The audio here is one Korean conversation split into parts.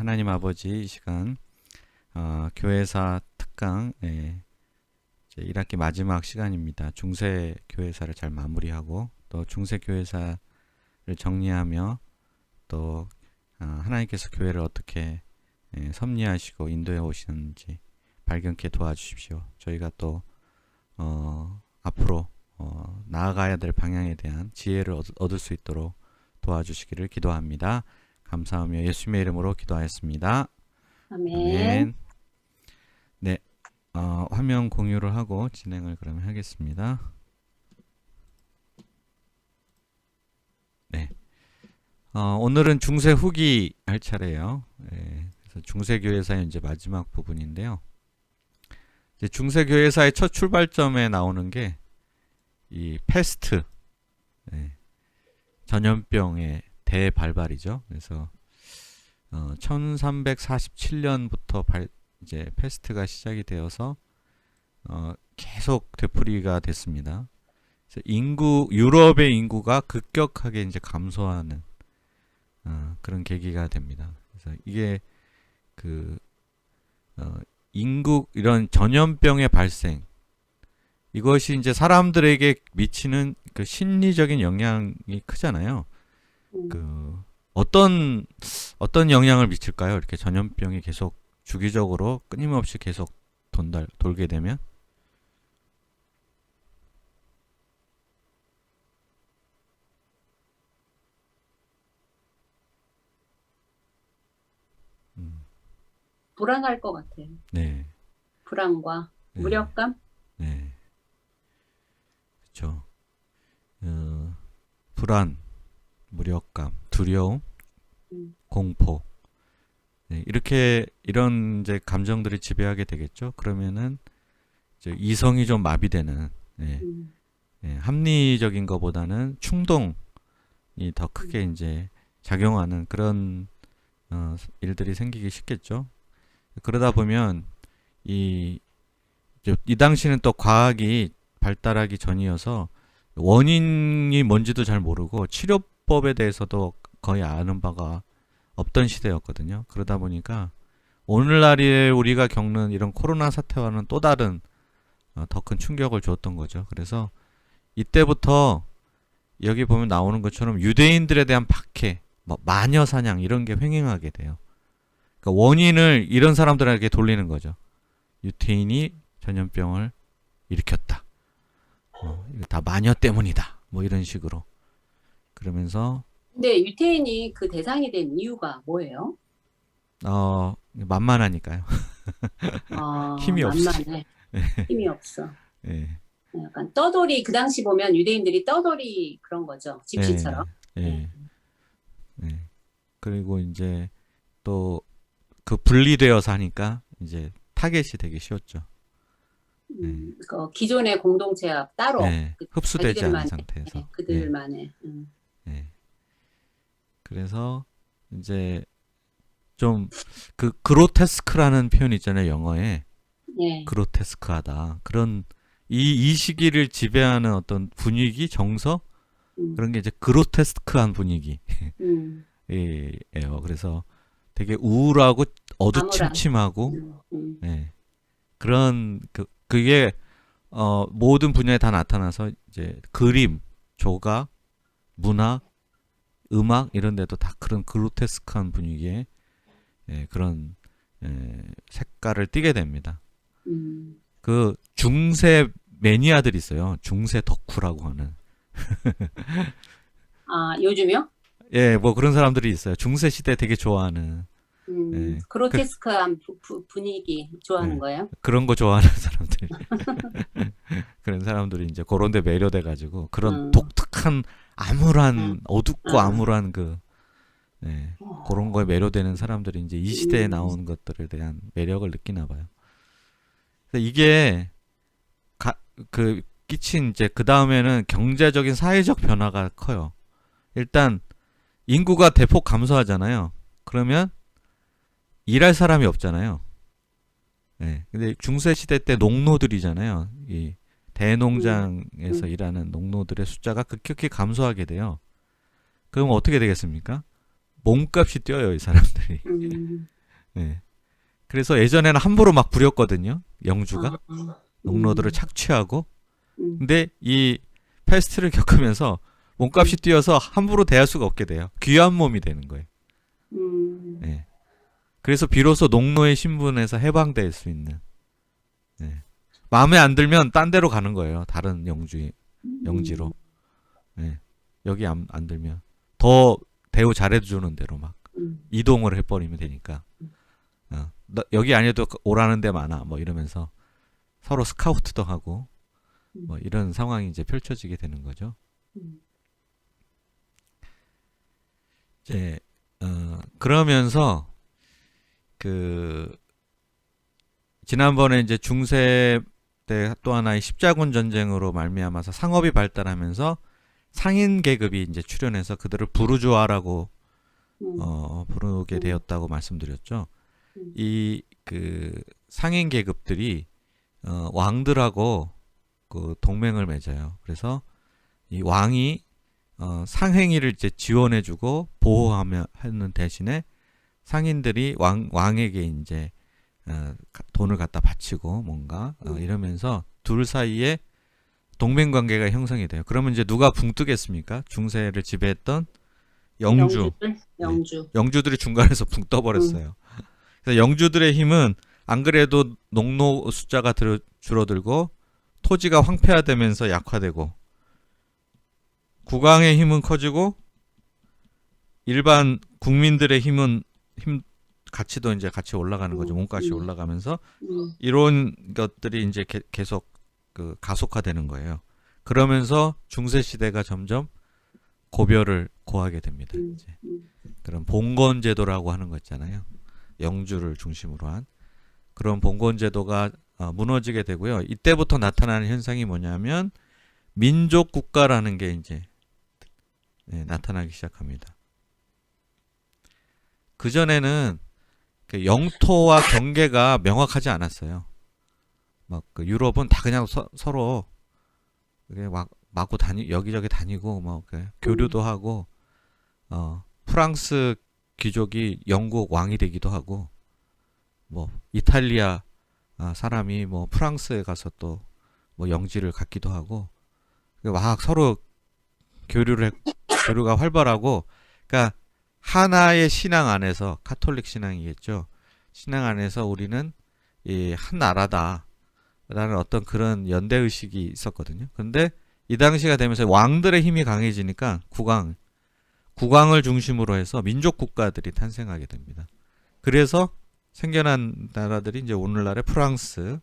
하나님 아버지 이 시간 교회사 특강 이제 1학기 마지막 시간입니다. 중세 교회사를 잘 마무리하고 또 중세 교회사를 정리하며 또 하나님께서 교회를 어떻게 섭리하시고 인도해 오시는지 발견케 도와주십시오. 저희가 또 앞으로 나아가야 될 방향에 대한 지혜를 얻을 수 있도록 도와주시기를 기도합니다. 감사하며 예수님의 이름으로 기도하였습니다. 아멘. 아멘. 네, 화면 공유를 하고 진행을 그러면 하겠습니다. 네, 오늘은 중세 후기 할 차례예요. 그래서 중세 교회사의 이제 마지막 부분인데요. 이제 중세 교회사의 첫 출발점에 나오는 게 이 패스트, 전염병의 대발발이죠. 그래서 1347년부터 이제 패스트가 시작이 되어서 계속 되풀이가 됐습니다. 그래서 유럽의 인구가 급격하게 이제 감소하는 그런 계기가 됩니다. 그래서 이게 이런 전염병의 발생, 이것이 이제 사람들에게 미치는 그 심리적인 영향이 크잖아요. 어떤 영향을 미칠까요? 이렇게 전염병이 계속 주기적으로 끊임없이 계속 돌게 되면? 불안할 것 같아요. 네. 불안과 네. 무력감? 네. 그렇죠. 불안, 무력감, 두려움, 공포. 네, 이런 이제 감정들이 지배하게 되겠죠. 그러면은 이제 이성이 좀 마비되는, 합리적인 것보다는 충동이 더 크게 이제 작용하는 그런 일들이 생기기 쉽겠죠. 그러다 보면 이 당시는 또 과학이 발달하기 전이어서 원인이 뭔지도 잘 모르고 치료법에 대해서도 거의 아는 바가 없던 시대였거든요. 그러다 보니까 오늘날에 우리가 겪는 이런 코로나 사태와는 또 다른 더 큰 충격을 주었던 거죠. 그래서 이때부터 여기 보면 나오는 것처럼 유대인들에 대한 박해, 마녀 사냥 이런 게 횡행하게 돼요. 그러니까 원인을 이런 사람들에게 돌리는 거죠. 유태인이 전염병을 일으켰다. 이거 다 마녀 때문이다. 뭐 이런 식으로. 그러면서 근데 유태인이 그 대상이 된 이유가 뭐예요? 만만하니까요. 힘이 없으니. 만만해. 힘이 없어. 예. 약간 떠돌이, 그 당시 보면 유대인들이 떠돌이 그런 거죠. 집시처럼. 예. 그리고 이제 또 그 분리되어서 하니까 이제 타겟이 되기 쉬웠죠. 그 기존의 공동체와 따로 흡수되지 않은 자기들만의, 상태에서. 그들만의. 그래서 이제 좀 그 그로테스크라는 표현 있잖아요, 영어에. 그로테스크하다. 그런 이 시기를 지배하는 어떤 분위기, 정서 그런 게 이제 그로테스크한 분위기. 예요. 그래서 되게 우울하고 어두침침하고 그런 그게 모든 분야에 다 나타나서 이제 그림, 조각, 문화, 음악 이런 데도 다 그런 그로테스크한 분위기에 그런 색깔을 띠게 됩니다. 그 중세 매니아들이 있어요. 중세 덕후라고 하는. 요즘요? 예, 뭐 그런 사람들이 있어요. 중세 시대 되게 좋아하는. 그로테스크한 분위기 좋아하는 거예요? 그런 거 좋아하는 사람들. 그런 사람들이 이제 그런 데 매료돼 가지고 그런 독특한 암울한 어둡고 암울한 그런 거에 매료되는 사람들이 이제 이 시대에 나온 것들에 대한 매력을 느끼나 봐요. 그래서 이게 끼친 이제 그 다음에는 경제적인 사회적 변화가 커요. 일단 인구가 대폭 감소하잖아요. 그러면 일할 사람이 없잖아요. 근데 중세 시대 때 농노들이잖아요. 이 대농장에서 일하는 농노들의 숫자가 급격히 감소하게 돼요. 그럼 어떻게 되겠습니까? 몸값이 뛰어요, 이 사람들이. 예. 그래서 예전에는 함부로 막 부렸거든요. 영주가 농노들을 착취하고. 근데 이 패스트를 겪으면서 몸값이 뛰어서 함부로 대할 수가 없게 돼요. 귀한 몸이 되는 거예요. 예. 그래서 비로소 농노의 신분에서 해방될 수 있는. 예. 마음에 안 들면 딴 데로 가는 거예요. 다른 영지로. 예. 여기 안 들면 더 대우 잘해주는 대로 막 이동을 해버리면 되니까. 여기 아니어도 오라는 데 많아. 뭐 이러면서 서로 스카우트도 하고 뭐 이런 상황이 이제 펼쳐지게 되는 거죠. 이제 그러면서 그 지난번에 이제 중세 때 또 하나의 십자군 전쟁으로 말미암아서 상업이 발달하면서 상인 계급이 이제 출현해서 그들을 부르주아라고 부르게 되었다고 말씀드렸죠. 이 그 상인 계급들이 왕들하고 그 동맹을 맺어요. 그래서 이 왕이 상행위를 이제 지원해주고 보호하며 하는 대신에 상인들이 왕에게 이제 돈을 갖다 바치고 뭔가 이러면서 둘 사이에 동맹 관계가 형성이 돼요. 그러면 이제 누가 붕 뜨겠습니까? 중세를 지배했던 영주. 영주들이 중간에서 붕 떠버렸어요. 그래서 영주들의 힘은 안 그래도 농노 숫자가 줄어들고 토지가 황폐화되면서 약화되고 국왕의 힘은 커지고 일반 국민들의 힘 가치도 이제 같이 올라가는 거죠. 몸값이 올라가면서 이런 것들이 이제 계속 그 가속화되는 거예요. 그러면서 중세 시대가 점점 고별을 고하게 됩니다. 이제 그런 봉건 제도라고 하는 거 있잖아요. 영주를 중심으로 한 그런 봉건 제도가 무너지게 되고요. 이때부터 나타나는 현상이 뭐냐면 민족 국가라는 게 이제 나타나기 시작합니다. 그 전에는 그 영토와 경계가 명확하지 않았어요. 막 그 유럽은 다 그냥 서로 막 마구 여기저기 다니고 뭐 교류도 하고 프랑스 귀족이 영국 왕이 되기도 하고 뭐 이탈리아 사람이 뭐 프랑스에 가서 또 뭐 영지를 갖기도 하고 막 서로 교류가 활발하고 그러니까 하나의 신앙 안에서 카톨릭 신앙이겠죠. 신앙 안에서 우리는 이 한 나라다라는 어떤 그런 연대 의식이 있었거든요. 근데 이 당시가 되면서 왕들의 힘이 강해지니까 국왕을 중심으로 해서 민족 국가들이 탄생하게 됩니다. 그래서 생겨난 나라들이 이제 오늘날의 프랑스,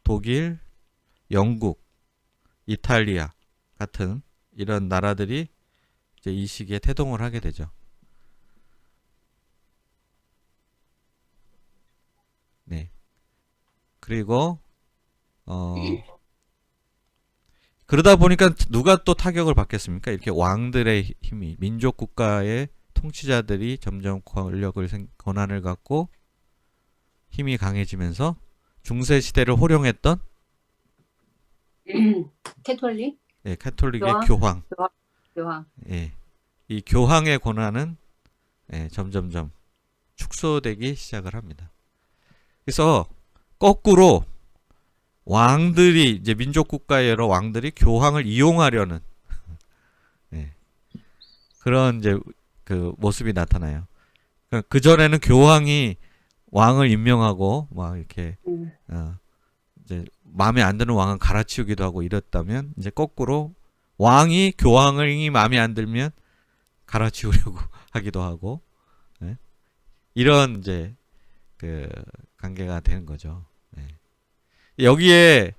독일, 영국, 이탈리아 같은 이런 나라들이 이제 이 시기에 태동을 하게 되죠. 네. 그리고 그러다 보니까 누가 또 타격을 받겠습니까? 이렇게 왕들의 힘이 민족 국가의 통치자들이 점점 권한을 갖고 힘이 강해지면서 중세 시대를 호령했던 캐톨릭? 예, 카톨릭의 교황. 교황. 예. 이 교황의 권한은 점점점 축소되기 시작을 합니다. 그래서 거꾸로 왕들이 이제 민족 국가의 여러 왕들이 교황을 이용하려는 그런 이제 그 모습이 나타나요. 그 전에는 교황이 왕을 임명하고 막 이렇게 이제 마음에 안 드는 왕은 갈아치우기도 하고 이랬다면 이제 거꾸로 왕이 교황이 마음에 안 들면 갈아치우려고 하기도 하고 이런 이제 그 관계가 되는 거죠. 여기에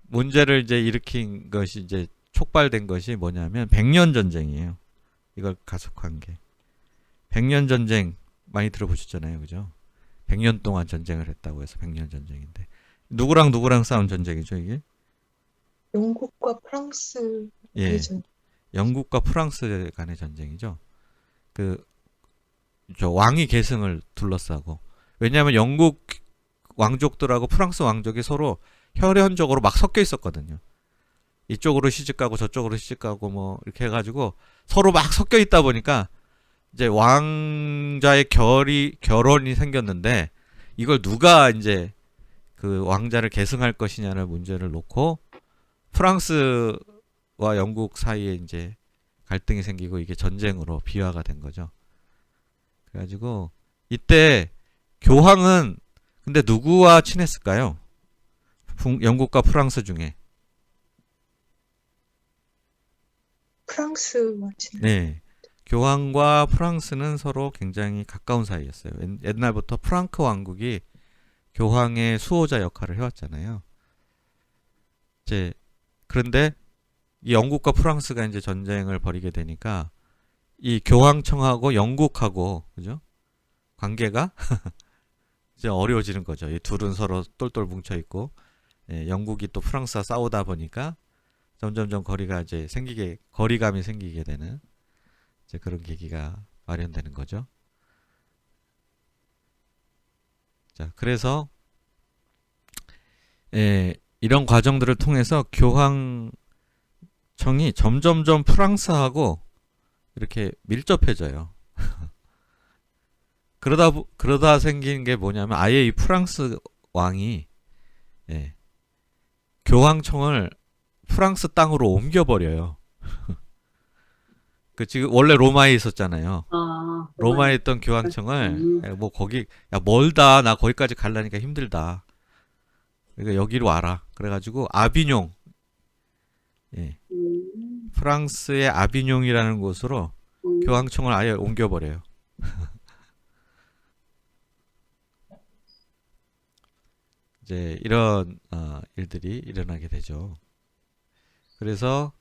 문제를 이제 일으킨 것이 이제 촉발된 것이 뭐냐면 백년 전쟁이에요. 이걸 가속한 게. 백년 전쟁 많이 들어보셨잖아요. 그죠? 100년 동안 전쟁을 했다고 해서 백년 전쟁인데. 누구랑 싸운 전쟁이죠, 이게? 영국과 프랑스 예. 영국과 프랑스 간의 전쟁이죠. 저 왕위 계승을 둘러싸고. 왜냐하면 영국 왕족들하고 프랑스 왕족이 서로 혈연적으로 막 섞여 있었거든요. 이쪽으로 시집가고 저쪽으로 시집가고 뭐 이렇게 해가지고 서로 막 섞여 있다 보니까 이제 왕자의 결혼이 생겼는데 이걸 누가 이제 그 왕자를 계승할 것이냐는 문제를 놓고 프랑스와 영국 사이에 이제 갈등이 생기고 이게 전쟁으로 비화가 된 거죠. 그래가지고 이때 교황은 근데 누구와 친했을까요? 영국과 프랑스 중에. 프랑스와 친. 네. 교황과 프랑스는 서로 굉장히 가까운 사이였어요. 옛날부터 프랑크 왕국이 교황의 수호자 역할을 해왔잖아요. 이제 그런데 이 영국과 프랑스가 이제 전쟁을 벌이게 되니까 이 교황청하고 영국하고 그죠? 관계가 이제 어려워지는 거죠. 이 둘은 서로 똘똘 뭉쳐 있고 영국이 또 프랑스와 싸우다 보니까 점점점 거리감이 생기게 되는 이제 그런 계기가 마련되는 거죠. 자, 그래서 이런 과정들을 통해서 교황청이 점점점 프랑스하고 이렇게 밀접해져요. 그러다 생긴 게 뭐냐면 아예 이 프랑스 왕이 교황청을 프랑스 땅으로 옮겨버려요. 그 지금 원래 로마에 있었잖아요. 로마에 있던 교황청을 뭐 거기 야 멀다 나 거기까지 가려니까 힘들다. 그러니까 여기로 와라. 그래가지고 아비뇽 프랑스의 아비뇽이라는 곳으로 교황청을 아예 옮겨버려요. 이제 이런 일들이 일어나게 되죠. 그래서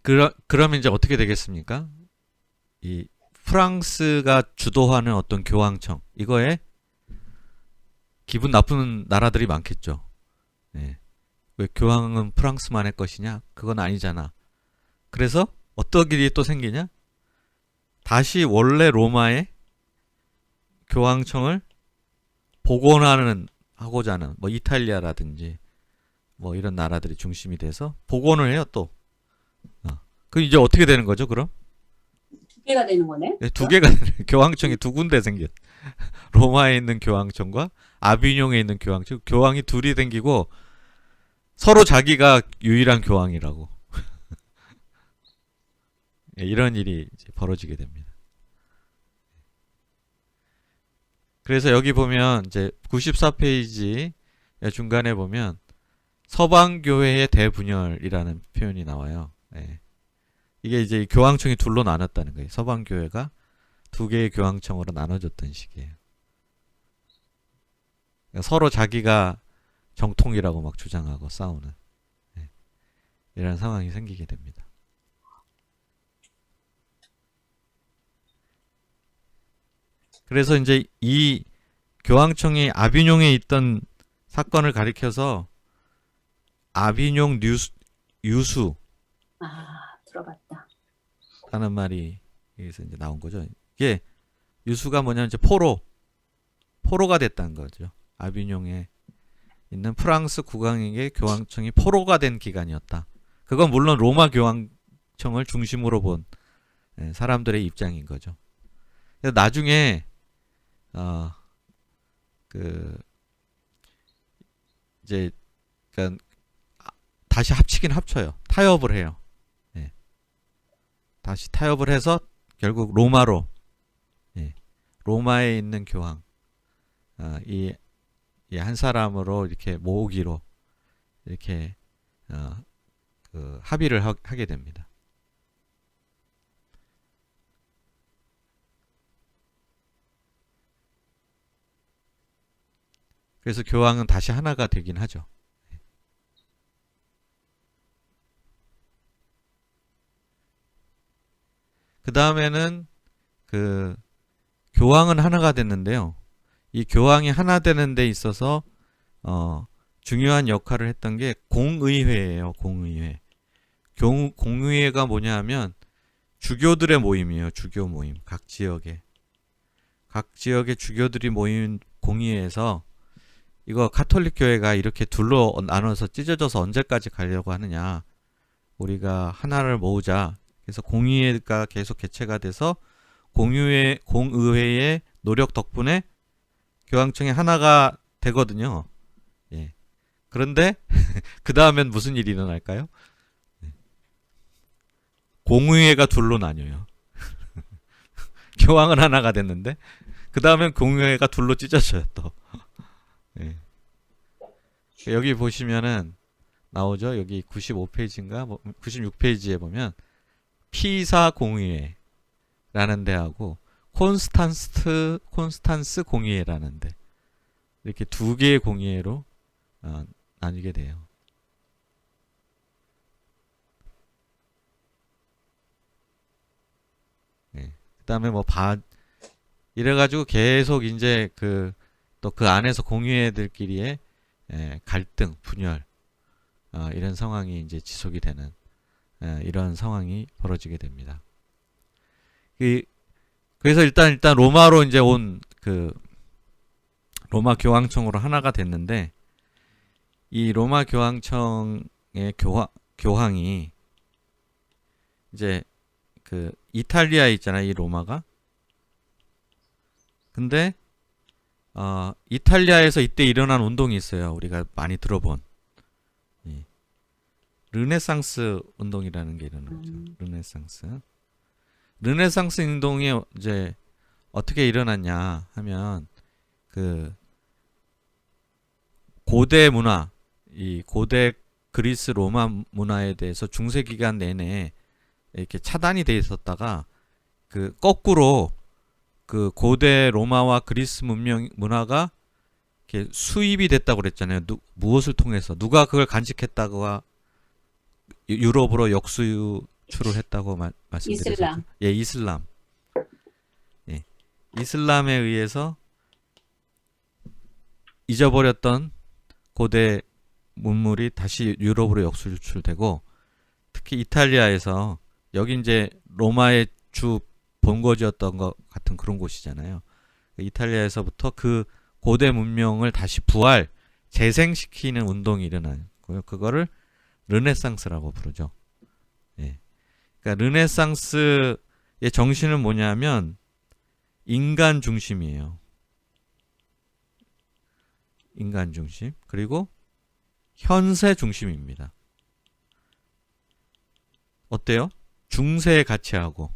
그러면 이제 어떻게 되겠습니까? 이 프랑스가 주도하는 어떤 교황청 이거에 기분 나쁜 나라들이 많겠죠. 왜 교황은 프랑스만의 것이냐? 그건 아니잖아. 그래서 어떤 일이 또 생기냐? 다시 원래 로마의 교황청을 하고자 하는 뭐 이탈리아라든지 뭐 이런 나라들이 중심이 돼서 복원을 해요 또. 그 이제 어떻게 되는 거죠 그럼? 두 개가 되는 거네. 네, 두 개가 교황청이 두 군데 생겼. 로마에 있는 교황청과 아비뇽에 있는 교황청. 교황이 둘이 생기고 서로 자기가 유일한 교황이라고. 이런 일이 이제 벌어지게 됩니다. 그래서 여기 보면 이제 94페이지 중간에 보면 서방교회의 대분열이라는 표현이 나와요. 이게 이제 교황청이 둘로 나눴다는 거예요. 서방교회가 두 개의 교황청으로 나눠졌던 시기예요. 그러니까 서로 자기가 정통이라고 막 주장하고 싸우는 이런 상황이 생기게 됩니다. 그래서 이제 이 교황청이 아비뇽에 있던 사건을 가리켜서 아비뇽 유수 들어봤다. 라는 말이 여기서 이제 나온 거죠. 이게 유수가 뭐냐면 이제 포로가 됐다는 거죠. 아비뇽에 있는 프랑스 국왕에게 교황청이 포로가 된 기간이었다. 그건 물론 로마 교황청을 중심으로 본 사람들의 입장인 거죠. 그래서 나중에 이제 그러니까 다시 합치긴 합쳐요. 타협을 해요. 다시 타협을 해서 결국 로마에 있는 교황 이 한 사람으로 이렇게 모으기로 이렇게 그 합의를 하게 됩니다. 그래서 교황은 다시 하나가 되긴 하죠. 그 다음에는 그 교황은 하나가 됐는데요. 이 교황이 하나 되는 데 있어서 중요한 역할을 했던 게 공의회예요. 공의회. 공의회가 뭐냐 하면 주교들의 모임이에요. 주교 모임. 각 지역의 주교들이 모인 공의회에서 이거 가톨릭 교회가 이렇게 둘로 나눠서 찢어져서 언제까지 가려고 하느냐. 우리가 하나를 모으자. 그래서 공의회가 계속 개최가 돼서 공의회의 노력 덕분에 교황청이 하나가 되거든요. 예. 그런데 그 다음엔 무슨 일이 일어날까요? 공의회가 둘로 나뉘어요. 교황은 하나가 됐는데 그 다음엔 공의회가 둘로 찢어져요 또. 예. 여기 보시면은 나오죠. 여기 95페이지인가 96페이지에 보면 피사 공의회라는 데하고 콘스탄스 공의회라는 데 이렇게 두 개의 공의회로 나뉘게 돼요. 네. 그다음에 뭐 이래가지고 계속 이제 또 그 안에서 공의회들끼리의 갈등, 분열 이런 상황이 이제 지속이 되는 이런 상황이 벌어지게 됩니다. 그래서 일단 로마로 이제 온 로마 교황청으로 하나가 됐는데 이 로마 교황청의 교황이 이제 이탈리아에 있잖아요, 이 로마가. 근데 이탈리아에서 이때 일어난 운동이 있어요. 우리가 많이 들어본 르네상스 운동이라는 게 일어나죠. 르네상스 운동이 이제 어떻게 일어났냐 하면 고대 문화, 이 고대 그리스 로마 문화에 대해서 중세 기간 내내 이렇게 차단이 돼 있었다가 거꾸로 고대 로마와 그리스 문화가 이렇게 수입이 됐다고 그랬잖아요. 무엇을 통해서 누가 그걸 간직했다고 유럽으로 역수출을 했다고 말씀드렸죠. 이슬람. 예, 이슬람. 예. 이슬람에 의해서 잊어버렸던 고대 문물이 다시 유럽으로 역수출되고 특히 이탈리아에서 여기 이제 로마의 주 본거지였던 것 같은 그런 곳이잖아요. 이탈리아에서부터 그 고대 문명을 다시 재생시키는 운동이 일어나고요. 그거를 르네상스라고 부르죠. 예. 그러니까 르네상스의 정신은 뭐냐면 인간 중심이에요. 인간 중심. 그리고 현세 중심입니다. 어때요? 중세에 같이 하고.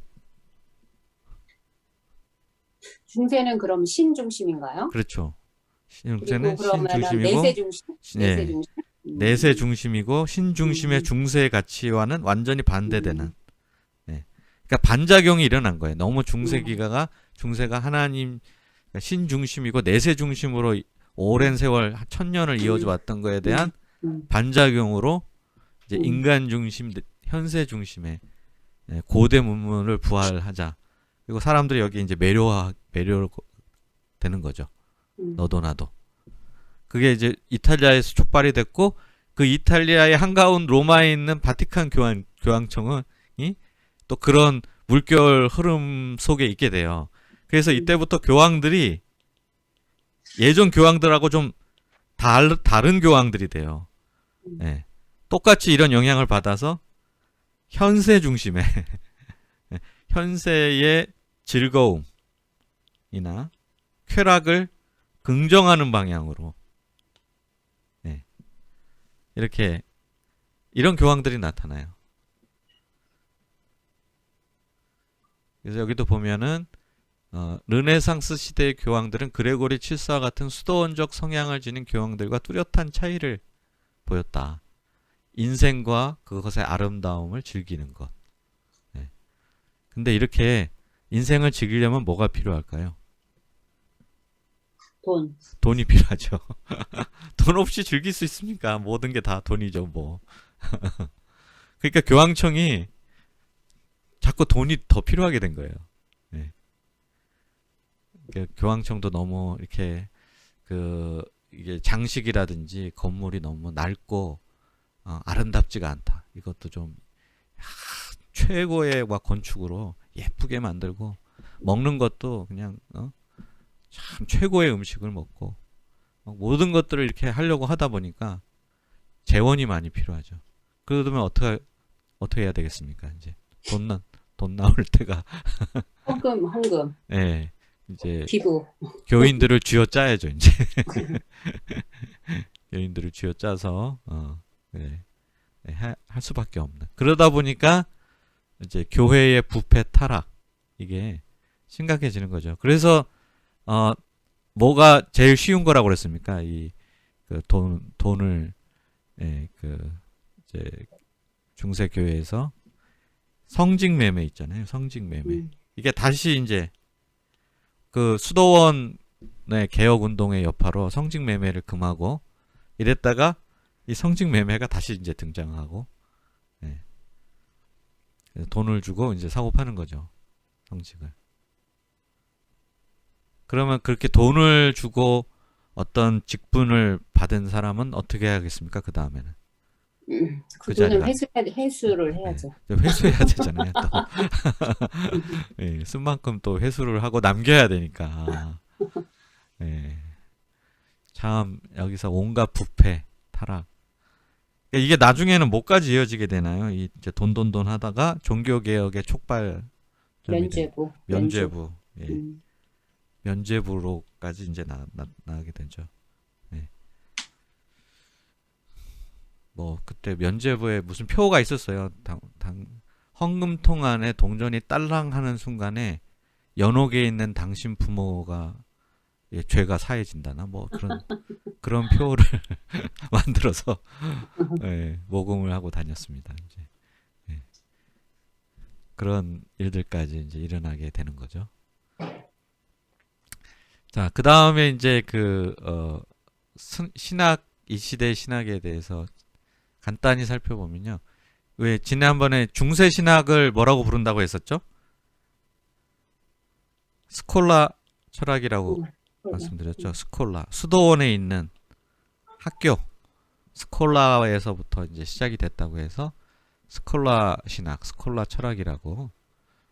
중세는 그럼 신 중심인가요? 그렇죠. 그리고 중세는 신 그러면 중심이고 내세 중심? 내세 예. 중심? 내세 중심이고 신 중심의 중세의 가치와는 완전히 반대되는. 네. 그러니까 반작용이 일어난 거예요. 너무 중세가 하나님 신 중심이고 내세 중심으로 오랜 세월 1000년을 이어져 왔던 거에 대한 반작용으로 이제 인간 중심, 현세 중심의 고대 문물을 부활하자. 그리고 사람들이 여기 이제 매료되는 거죠. 너도 나도. 그게 이제 이탈리아에서 촉발이 됐고 그 이탈리아의 한가운 로마에 있는 바티칸 교황청이 또 그런 물결 흐름 속에 있게 돼요. 그래서 이때부터 교황들이 예전 교황들하고 좀 다른 교황들이 돼요. 네. 똑같이 이런 영향을 받아서 현세 중심의 현세의 즐거움이나 쾌락을 긍정하는 방향으로 이렇게 이런 교황들이 나타나요. 그래서 여기도 보면은 르네상스 시대의 교황들은 그레고리 7세와 같은 수도원적 성향을 지닌 교황들과 뚜렷한 차이를 보였다. 인생과 그것의 아름다움을 즐기는 것. 네. 근데 이렇게 인생을 즐기려면 뭐가 필요할까요? 돈이 필요하죠. 돈 없이 즐길 수 있습니까? 모든 게 다 돈이죠, 뭐. 그러니까 교황청이 자꾸 돈이 더 필요하게 된 거예요. 네. 그러니까 교황청도 너무 이렇게 이게 장식이라든지 건물이 너무 낡고 아름답지가 않다. 이것도 좀 최고의 건축으로 예쁘게 만들고 먹는 것도 그냥 참 최고의 음식을 먹고 모든 것들을 이렇게 하려고 하다 보니까 재원이 많이 필요하죠. 그러면 어떻게 해야 되겠습니까? 이제 돈 나올 때가 헌금, 예. 이제 기부. 교인들을 쥐어짜야죠, 이제. 교인들을 쥐어짜서 네, 할 수밖에 없는. 그러다 보니까 이제 교회의 부패 타락 이게 심각해지는 거죠. 그래서 뭐가 제일 쉬운 거라고 그랬습니까? 그 돈을 그 이제 중세 교회에서 성직 매매 있잖아요. 성직 매매. 이게 다시 이제 그 수도원의 개혁 운동의 여파로 성직 매매를 금하고 이랬다가 이 성직 매매가 다시 이제 등장하고 그래서 돈을 주고 이제 사고 파는 거죠. 성직을. 그러면 그렇게 돈을 주고 어떤 직분을 받은 사람은 어떻게 해야겠습니까? 그 다음에는. 그 자리가. 돈을 회수를 해야죠. 회수해야 되잖아요. 또. 쓴 만큼 또 회수를 하고 남겨야 되니까. 참 여기서 온갖 부패, 타락. 이게 나중에는 뭐까지 이어지게 되나요? 이제 돈 하다가 종교개혁의 촉발. 면죄부. 면죄부로까지 이제 나가게 되죠. 뭐 그때 면죄부에 무슨 표가 있었어요. 헌금통 안에 동전이 딸랑하는 순간에 연옥에 있는 당신 부모가 죄가 사해진다나 뭐 그런 표를 만들어서 모금을 하고 다녔습니다. 이제 그런 일들까지 이제 일어나게 되는 거죠. 자, 그 다음에 이제 신학, 이 시대의 신학에 대해서 간단히 살펴보면요. 왜 지난번에 중세 신학을 뭐라고 부른다고 했었죠? 스콜라 철학이라고 말씀드렸죠. 스콜라. 수도원에 있는 학교. 스콜라에서부터 이제 시작이 됐다고 해서 스콜라 신학, 스콜라 철학이라고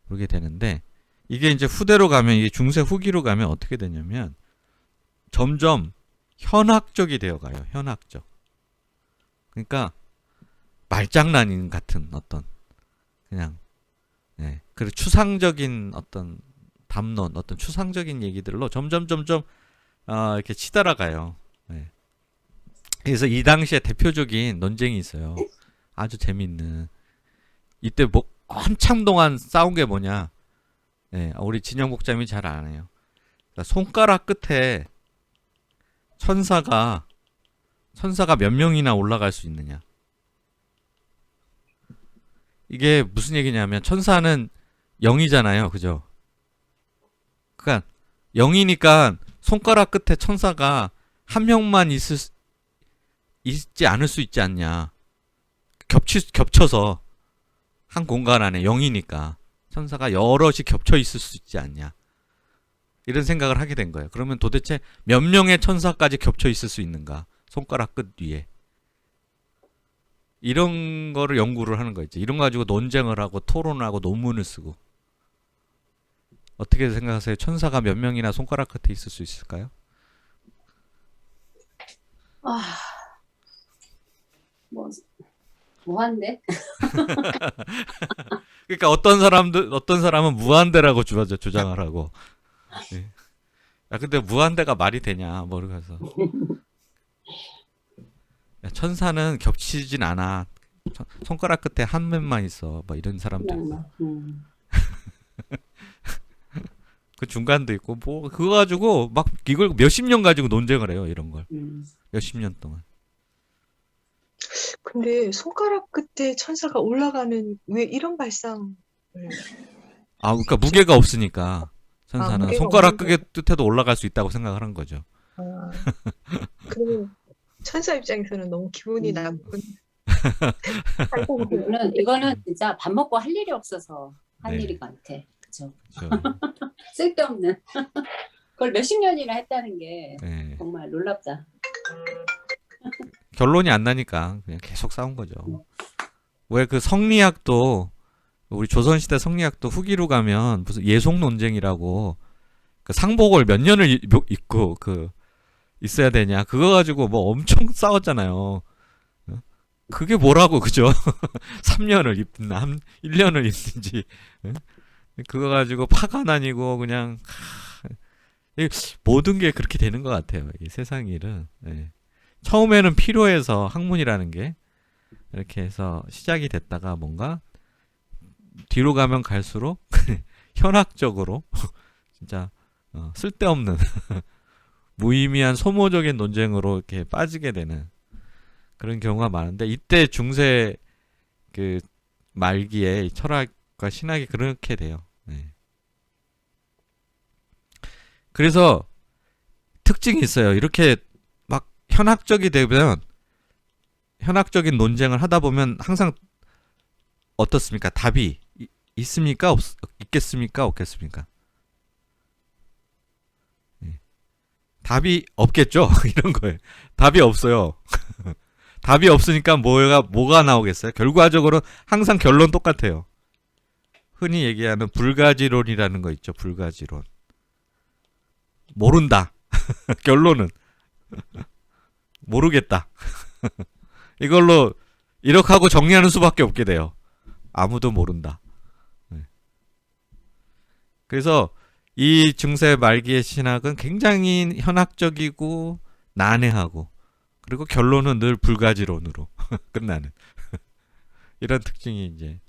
부르게 되는데 이게 이제 후대로 가면 이게 중세 후기로 가면 어떻게 되냐면 점점 현학적이 되어가요. 현학적. 그러니까 말장난 같은 어떤 그냥 그리고 추상적인 어떤 담론, 어떤 추상적인 얘기들로 점점 이렇게 치달아가요. 그래서 이 당시에 대표적인 논쟁이 있어요. 아주 재밌는. 이때 뭐 한참 동안 싸운 게 뭐냐? 우리 진영 목자님이 잘 아네요. 손가락 끝에 천사가 몇 명이나 올라갈 수 있느냐? 이게 무슨 얘기냐면 천사는 0이잖아요. 그죠? 그러니까 0이니까 손가락 끝에 천사가 한 명만 있지 않을 수 있지 않냐. 겹쳐서 한 공간 안에 0이니까 천사가 여럿이 겹쳐 있을 수 있지 않냐. 이런 생각을 하게 된 거예요. 그러면 도대체 몇 명의 천사까지 겹쳐 있을 수 있는가? 손가락 끝 위에. 이런 거를 연구를 하는 거죠. 이런 거 가지고 논쟁을 하고 토론하고 논문을 쓰고. 어떻게 생각하세요? 천사가 몇 명이나 손가락 끝에 있을 수 있을까요? 뭐한데? 그러니까 어떤 사람은 무한대라고 주장을 하고. 야, 근데 무한대가 말이 되냐? 모르겠어. 야, 천사는 겹치진 않아. 손가락 끝에 한 면만 있어. 뭐 이런 사람들. 그 중간도 있고 뭐 그거 가지고 막 이걸 몇십 년 가지고 논쟁을 해요. 이런 걸. 몇십 년 동안. 근데 손가락 끝에 천사가 올라가는 왜 이런 발상을 그러니까 무게가 없으니까 천사는 무게가 손가락 없는 끝에도 올라갈 수 있다고 생각하는 거죠. 그러면 천사 입장에서는 너무 기분이 나쁜. 이거는 진짜 밥 먹고 할 일이 없어서 한 네. 일인 것 같아. 그죠? 그렇죠. 쓸데없는. 그걸 몇십 년이나 했다는 게 네. 정말 놀랍다. 결론이 안 나니까 그냥 계속 싸운 거죠. 왜 그 성리학도 우리 조선시대 성리학도 후기로 가면 무슨 예속 논쟁이라고 그 상복을 몇 년을 입고 있어야 되냐 그거 가지고 뭐 엄청 싸웠잖아요. 그게 뭐라고, 그죠? 3년을 입든 1년을 입든지. 예? 그거 가지고 파가 나뉘고 그냥 모든 게 그렇게 되는 것 같아요. 이 세상 일은. 예. 처음에는 필요해서 학문이라는 게 이렇게 해서 시작이 됐다가 뭔가 뒤로 가면 갈수록 현학적으로 진짜 쓸데없는 무의미한 소모적인 논쟁으로 이렇게 빠지게 되는 그런 경우가 많은데 이때 중세 그 말기에 철학과 신학이 그렇게 돼요. 네. 그래서 특징이 있어요. 이렇게 막 현학적이 되면 현학적인 논쟁을 하다 보면 항상 어떻습니까? 답이 있습니까? 있겠습니까? 없겠습니까? 네. 답이 없겠죠? 이런 거예요. 답이 없어요. 답이 없으니까 뭐가 나오겠어요? 결과적으로 항상 결론 똑같아요. 흔히 얘기하는 불가지론이라는 거 있죠. 불가지론. 모른다. 결론은 모르겠다. 이걸로 이렇게 하고 정리하는 수밖에 없게 돼요. 아무도 모른다. 네. 그래서 이 중세 말기의 신학은 굉장히 현학적이고 난해하고 그리고 결론은 늘 불가지론으로 끝나는 이런 특징이 이제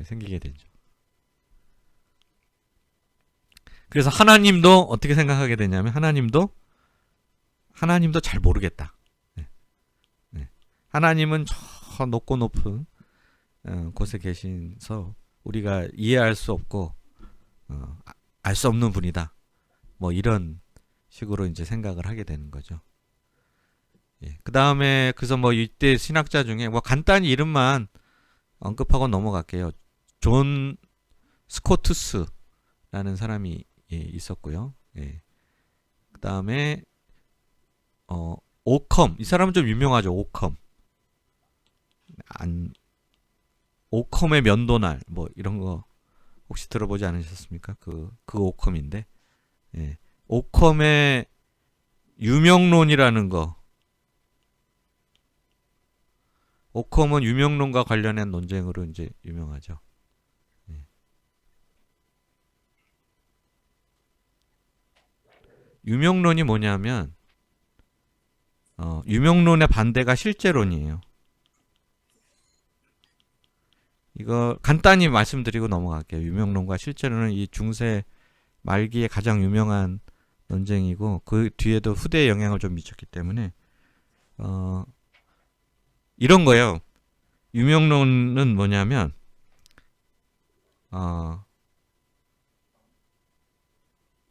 생기게 되죠. 그래서 하나님도 어떻게 생각하게 되냐면 하나님도 잘 모르겠다. 하나님은 저 높고 높은 곳에 계신서 우리가 이해할 수 없고 알 수 없는 분이다. 뭐 이런 식으로 이제 생각을 하게 되는 거죠. 그 다음에 그래서 뭐 이때 신학자 중에 뭐 간단히 이름만 언급하고 넘어갈게요. 존 스코투스라는 사람이 있었고요. 그 다음에 오컴 이 사람은 좀 유명하죠. 오컴의 면도날 뭐 이런 거 혹시 들어보지 않으셨습니까? 그 오컴인데 오컴의 유명론이라는 거 오컴은 유명론과 관련한 논쟁으로 이제 유명하죠. 유명론이 뭐냐면 유명론의 반대가 실제론이에요. 이거 간단히 말씀드리고 넘어갈게요. 유명론과 실제론은 이 중세 말기에 가장 유명한 논쟁이고 그 뒤에도 후대에 영향을 좀 미쳤기 때문에 이런 거예요. 유명론은 뭐냐면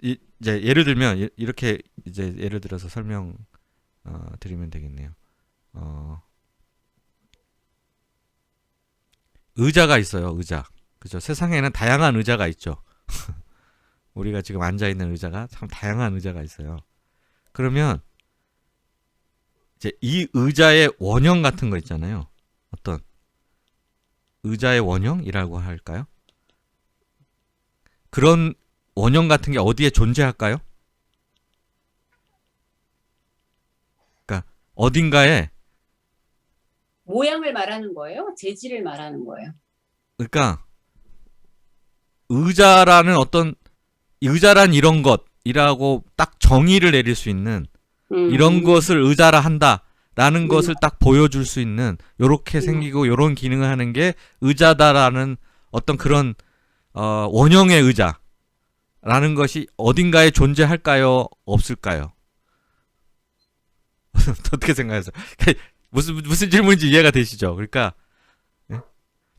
이제 예를 들면 이렇게 이제 예를 들어서 설명 드리면 되겠네요. 의자가 있어요. 의자. 그죠? 세상에는 다양한 의자가 있죠. 우리가 지금 앉아 있는 의자가 참 다양한 의자가 있어요. 그러면 이제 이 의자의 원형 같은 거 있잖아요. 어떤 의자의 원형이라고 할까요? 그런 원형 같은 게 어디에 존재할까요? 그러니까 어딘가에 모양을 말하는 거예요? 재질을 말하는 거예요? 그러니까 의자란 이런 것이라고 딱 정의를 내릴 수 있는 이런 것을 의자라 한다라는 것을 딱 보여줄 수 있는 요렇게 생기고 요런 기능을 하는 게 의자다라는 어떤 그런 원형의 의자라는 것이 어딘가에 존재할까요? 없을까요? 어떻게 생각하세요? 무슨 질문인지 이해가 되시죠? 그러니까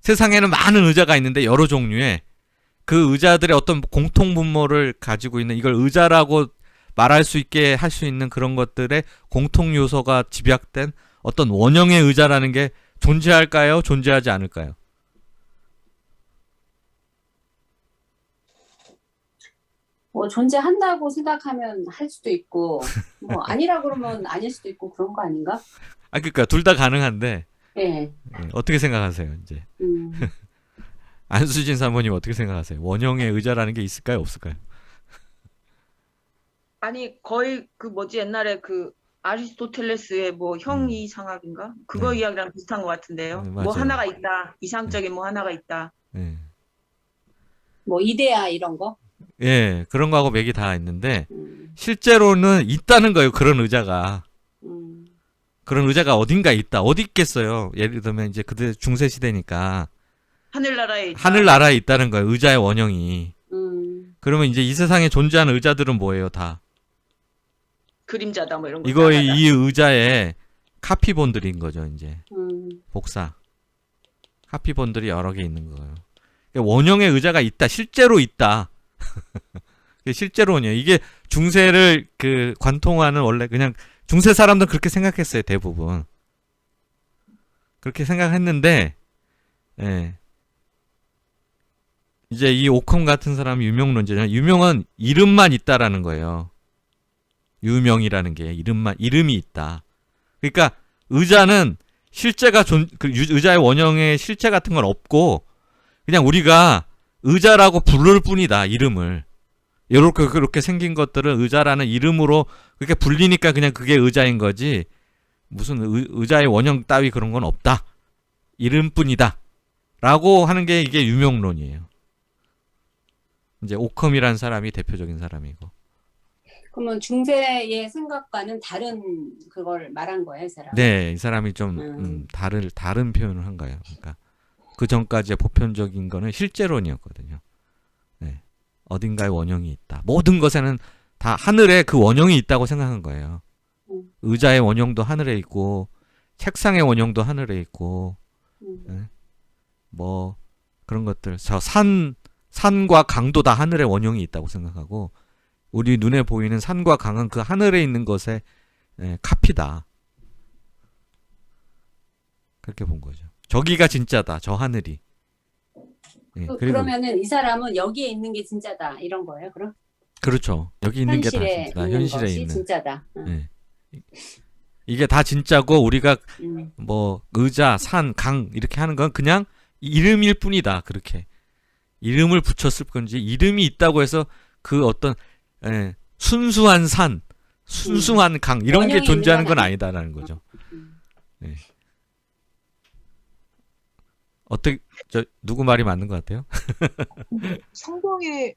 세상에는 많은 의자가 있는데 여러 종류의 그 의자들의 어떤 공통 분모를 가지고 있는 이걸 의자라고 말할 수 있게 할 수 있는 그런 것들의 공통 요소가 집약된 어떤 원형의 의자라는 게 존재할까요? 존재하지 않을까요? 존재한다고 생각하면 할 수도 있고, 뭐 아니라 그러면 아닐 수도 있고 그런 거 아닌가? 그러니까 둘 다 가능한데 네. 어떻게 생각하세요? 이제 안수진 사모님 어떻게 생각하세요? 원형의 의자라는 게 있을까요? 없을까요? 아니 거의 옛날에 아리스토텔레스의 뭐 음. 형이상학인가? 그거 네. 이야기랑 비슷한 것 같은데요. 네, 뭐 맞아요. 하나가 있다. 이상적인 뭐 하나가 있다. 예. 뭐 이데아 이런 거. 예, 그런 거하고 맥이 다 있는데 음, 실제로는 있다는 거예요. 그런 의자가. 음, 그런 의자가 어딘가 있다. 어디 있겠어요? 예를 들면 이제 그때 중세 시대니까 하늘나라에 있다. 하늘나라에 있다는 거예요. 의자의 원형이. 그러면 이제 이 세상에 존재하는 의자들은 뭐예요? 다 그림자다 뭐 이런 거. 이거의 나가다. 이 의자의 카피본들인 거죠. 이제 복사. 카피본들이 여러 개 있는 거예요. 그러니까 원형의 의자가 있다. 실제로 있다. 실제로는요. 이게 중세를 그 관통하는 원래 그냥 중세 사람들 그렇게 생각했어요. 대부분. 그렇게 생각했는데 예. 이제 이 오컴 같은 사람이 유명론자잖아요. 유명은 이름만 있다라는 거예요. 유명이라는 게 이름이 있다. 그러니까 의자는 실제가 의자의 원형의 실체 같은 건 없고 그냥 우리가 의자라고 부를 뿐이다. 이름을. 요렇게 그렇게 생긴 것들은 의자라는 이름으로 그렇게 불리니까 그냥 그게 의자인 거지. 무슨 의자의 원형 따위 그런 건 없다. 이름뿐이다. 라고 하는 게 이게 유명론이에요. 이제 오컴이라는 사람이 대표적인 사람이고. 그러면 중세의 생각과는 다른 그걸 말한 거예요, 이 사람. 네, 이 사람이 좀 다른 표현을 한 거예요. 그러니까 그 전까지의 보편적인 거는 실제론이었거든요. 네, 어딘가에 원형이 있다. 모든 것에는 다 하늘에 그 원형이 있다고 생각한 거예요. 의자의 원형도 하늘에 있고, 책상의 원형도 하늘에 있고, 네, 뭐 그런 것들. 저 산과 강도 다 하늘에 원형이 있다고 생각하고, 우리 눈에 보이는 산과 강은 그 하늘에 있는 것의 카피다. 그렇게 본 거죠. 저기가 진짜다. 저 하늘이. 예, 그리고 그러면은 이 사람은 여기에 있는 게 진짜다 이런 거예요, 그럼? 그렇죠. 여기 있는 게 다 현실에 진짜다. 있는 현실에 것이 있는. 진짜다. 예. 이게 다 진짜고 우리가 음. 뭐 의자, 산, 강 이렇게 하는 건 그냥 이름일 뿐이다. 그렇게 이름을 붙였을 건지 이름이 있다고 해서 그 어떤 순수한 산, 순수한 강 이런 게 원형이 존재하는 있는 건 건 아니다라는 거죠. 음. 예. 어떻게 누구 말이 맞는 것 같아요? 성경에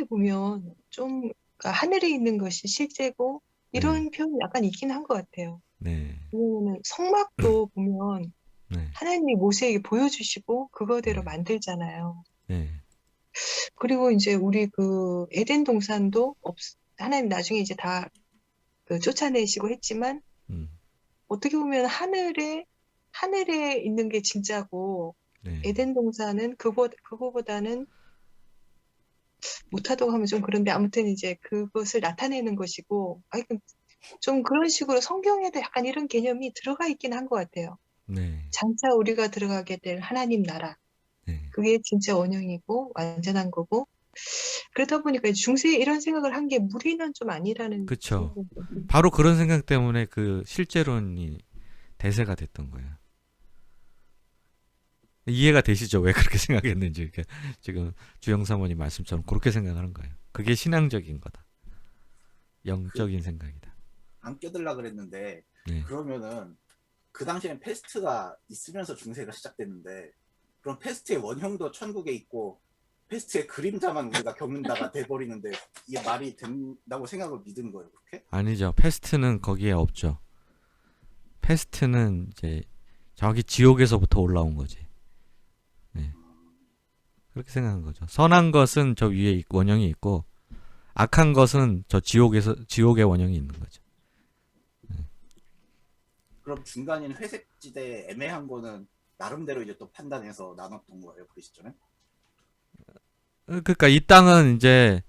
보면 좀 그러니까 하늘에 있는 것이 실제고 이런 표현이 약간 있긴 한 것 같아요. 네, 왜냐면은 성막도 보면 네, 하나님이 모세에게 보여주시고 그거대로 네. 만들잖아요. 네, 그리고 이제 우리 그 에덴 동산도 하나님 나중에 이제 다 그 쫓아내시고 했지만 어떻게 보면 하늘에 있는 게 진짜고 네, 에덴 동산은 그거보다는 못하다고 하면 좀 그런데 아무튼 이제 그것을 나타내는 것이고 좀 그런 식으로 성경에도 약간 이런 개념이 들어가 있긴 한 것 같아요. 네, 장차 우리가 들어가게 될 하나님 나라. 네. 그게 진짜 원형이고 완전한 거고 그러다 보니까 중세에 이런 생각을 한 게 무리는 좀 아니라는 그쵸. 생각이 바로 그런 생각 때문에 그 실제론이 대세가 됐던 거예요. 이해가 되시죠? 왜 그렇게 생각했는지. 이렇게 지금 주영 사모님 말씀처럼 그렇게 생각하는 거예요. 그게 신앙적인 거다. 영적인 생각이다. 안 껴들라 그랬는데 네. 그러면은 그 당시엔 패스트가 있으면서 중세가 시작됐는데 그럼 패스트의 원형도 천국에 있고 패스트의 그림자만 우리가 겪는다가 돼버리는데 이게 말이 된다고 생각을 믿은 거예요, 그렇게? 아니죠. 패스트는 거기에 없죠. 패스트는 이제 저기 지옥에서부터 올라온 거지. 네. 그렇게 생각한 거죠. 선한 것은 저 위에 원형이 있고 악한 것은 저 지옥의 원형이 있는 거죠. 그럼 중간인 회색지대 애매한 거는 나름대로 이제 또 판단해서 나눴던 거예요, 그 시점에? 그러니까 이 땅은 이제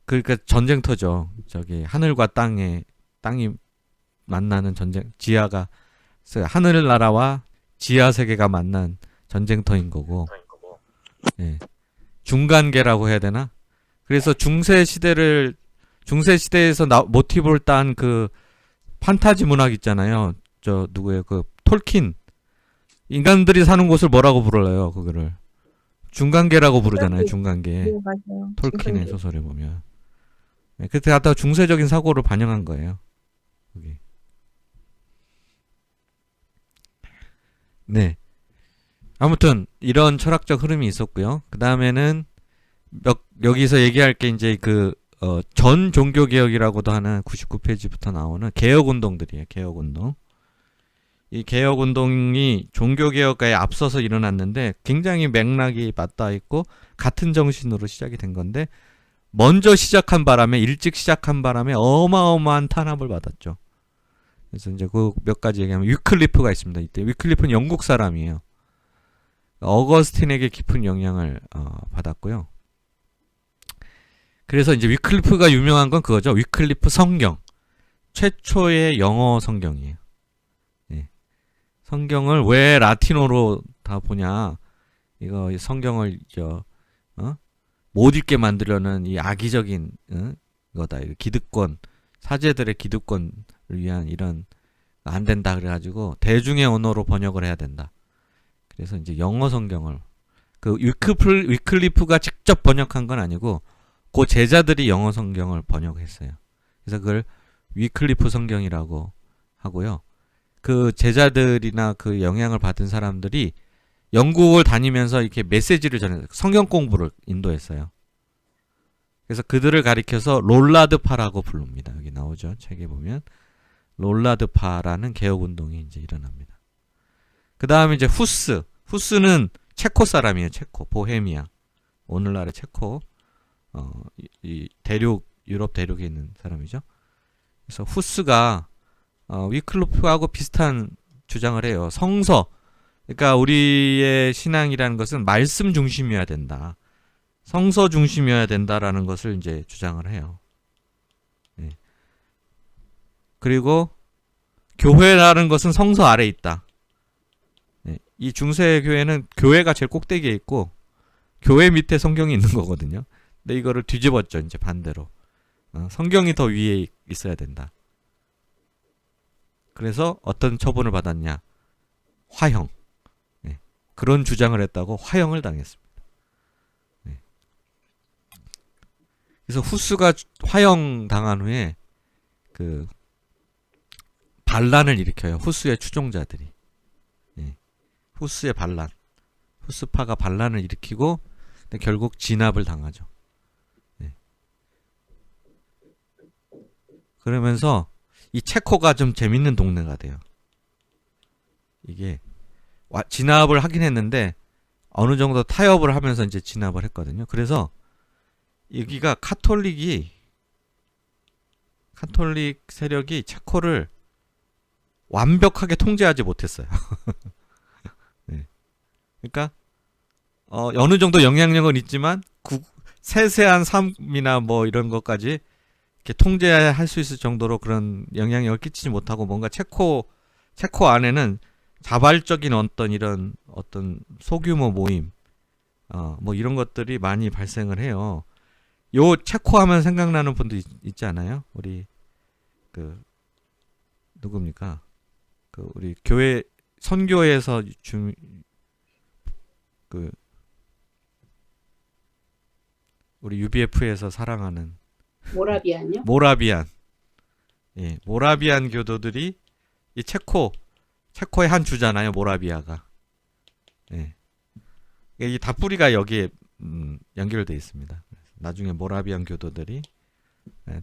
그러니까 전쟁터죠. 저기 하늘과 땅이 만나는 전쟁, 지하가 하늘나라와 지하 세계가 만난 전쟁터인 거고, 예. 중간계라고 해야 되나? 그래서 중세 시대에서 모티브를 딴 그 판타지 문학 있잖아요. 저 누구예요? 그 톨킨. 인간들이 사는 곳을 뭐라고 불러요? 그거를 중간계라고 부르잖아요. 중간계. 네, 맞아요. 톨킨의 중간계. 소설에 보면. 네, 그때 갖다 중세적인 사고를 반영한 거예요. 여기. 네. 아무튼 이런 철학적 흐름이 있었고요. 그 다음에는 여기서 얘기할 게 이제 전 종교개혁이라고도 하는 99페이지부터 나오는 개혁운동들이에요. 개혁운동. 이 개혁운동이 종교개혁에 앞서서 일어났는데 굉장히 맥락이 맞닿아 있고 같은 정신으로 시작이 된 건데 먼저 시작한 바람에 일찍 시작한 바람에 어마어마한 탄압을 받았죠. 그래서 이제 그 몇 가지 얘기하면 위클리프가 있습니다. 이때 위클리프는 영국 사람이에요. 어거스틴에게 깊은 영향을 받았고요. 그래서 이제 위클리프가 유명한 건 그거죠. 위클리프 성경. 최초의 영어 성경이에요. 예. 성경을 왜 라틴어로 다 보냐. 이거 성경을 못 읽게 만들려는 이 악의적인 거다. 기득권, 사제들의 기득권을 위한 이런 안 된다 그래가지고 대중의 언어로 번역을 해야 된다. 그래서 이제 영어 성경을 위클리프가 직접 번역한 건 아니고 그 제자들이 영어 성경을 번역했어요. 그래서 그걸 위클리프 성경이라고 하고요. 그 제자들이나 그 영향을 받은 사람들이 영국을 다니면서 이렇게 메시지를 전해서 성경 공부를 인도했어요. 그래서 그들을 가리켜서 롤라드파라고 부릅니다. 여기 나오죠. 책에 보면 롤라드파라는 개혁운동이 이제 일어납니다. 그 다음에 이제 후스는 체코 사람이에요. 체코, 보헤미아. 오늘날의 체코, 이 유럽 대륙에 있는 사람이죠. 그래서 후스가 위클리프하고 비슷한 주장을 해요. 성서. 그러니까 우리의 신앙이라는 것은 말씀 중심이어야 된다. 성서 중심이어야 된다라는 것을 이제 주장을 해요. 네. 그리고 교회라는 것은 성서 아래에 있다. 네. 이 중세 교회는 교회가 제일 꼭대기에 있고 교회 밑에 성경이 있는 거거든요. 근데 이거를 뒤집었죠. 이제 반대로. 성경이 더 위에 있어야 된다. 그래서 어떤 처분을 받았냐? 화형. 네. 그런 주장을 했다고 화형을 당했습니다. 네. 그래서 후스가 화형 당한 후에 반란을 일으켜요. 후스의 추종자들이. 네. 후스의 반란. 후스파가 반란을 일으키고 결국 진압을 당하죠. 네. 그러면서 이 체코가 좀 재밌는 동네가 돼요. 이게 진압을 하긴 했는데 어느 정도 타협을 하면서 이제 진압을 했거든요. 그래서 여기가 카톨릭 세력이 체코를 완벽하게 통제하지 못했어요. 네. 그러니까 어느 정도 영향력은 있지만 세세한 삶이나 뭐 이런 것까지 이렇게 통제할 수 있을 정도로 그런 영향력을 끼치지 못하고 뭔가 체코 안에는 자발적인 어떤 소규모 모임 뭐 이런 것들이 많이 발생을 해요. 요 체코 하면 생각나는 분도 있지 않아요? 우리 누굽니까? 우리 교회 선교에서 우리 UBF에서 사랑하는 모라비안요? 모라비안. 예, 모라비안 교도들이 이 체코의 한 주잖아요, 모라비아가. 예. 이 다뿌리가 여기에 연결되어 있습니다. 나중에 모라비안 교도들이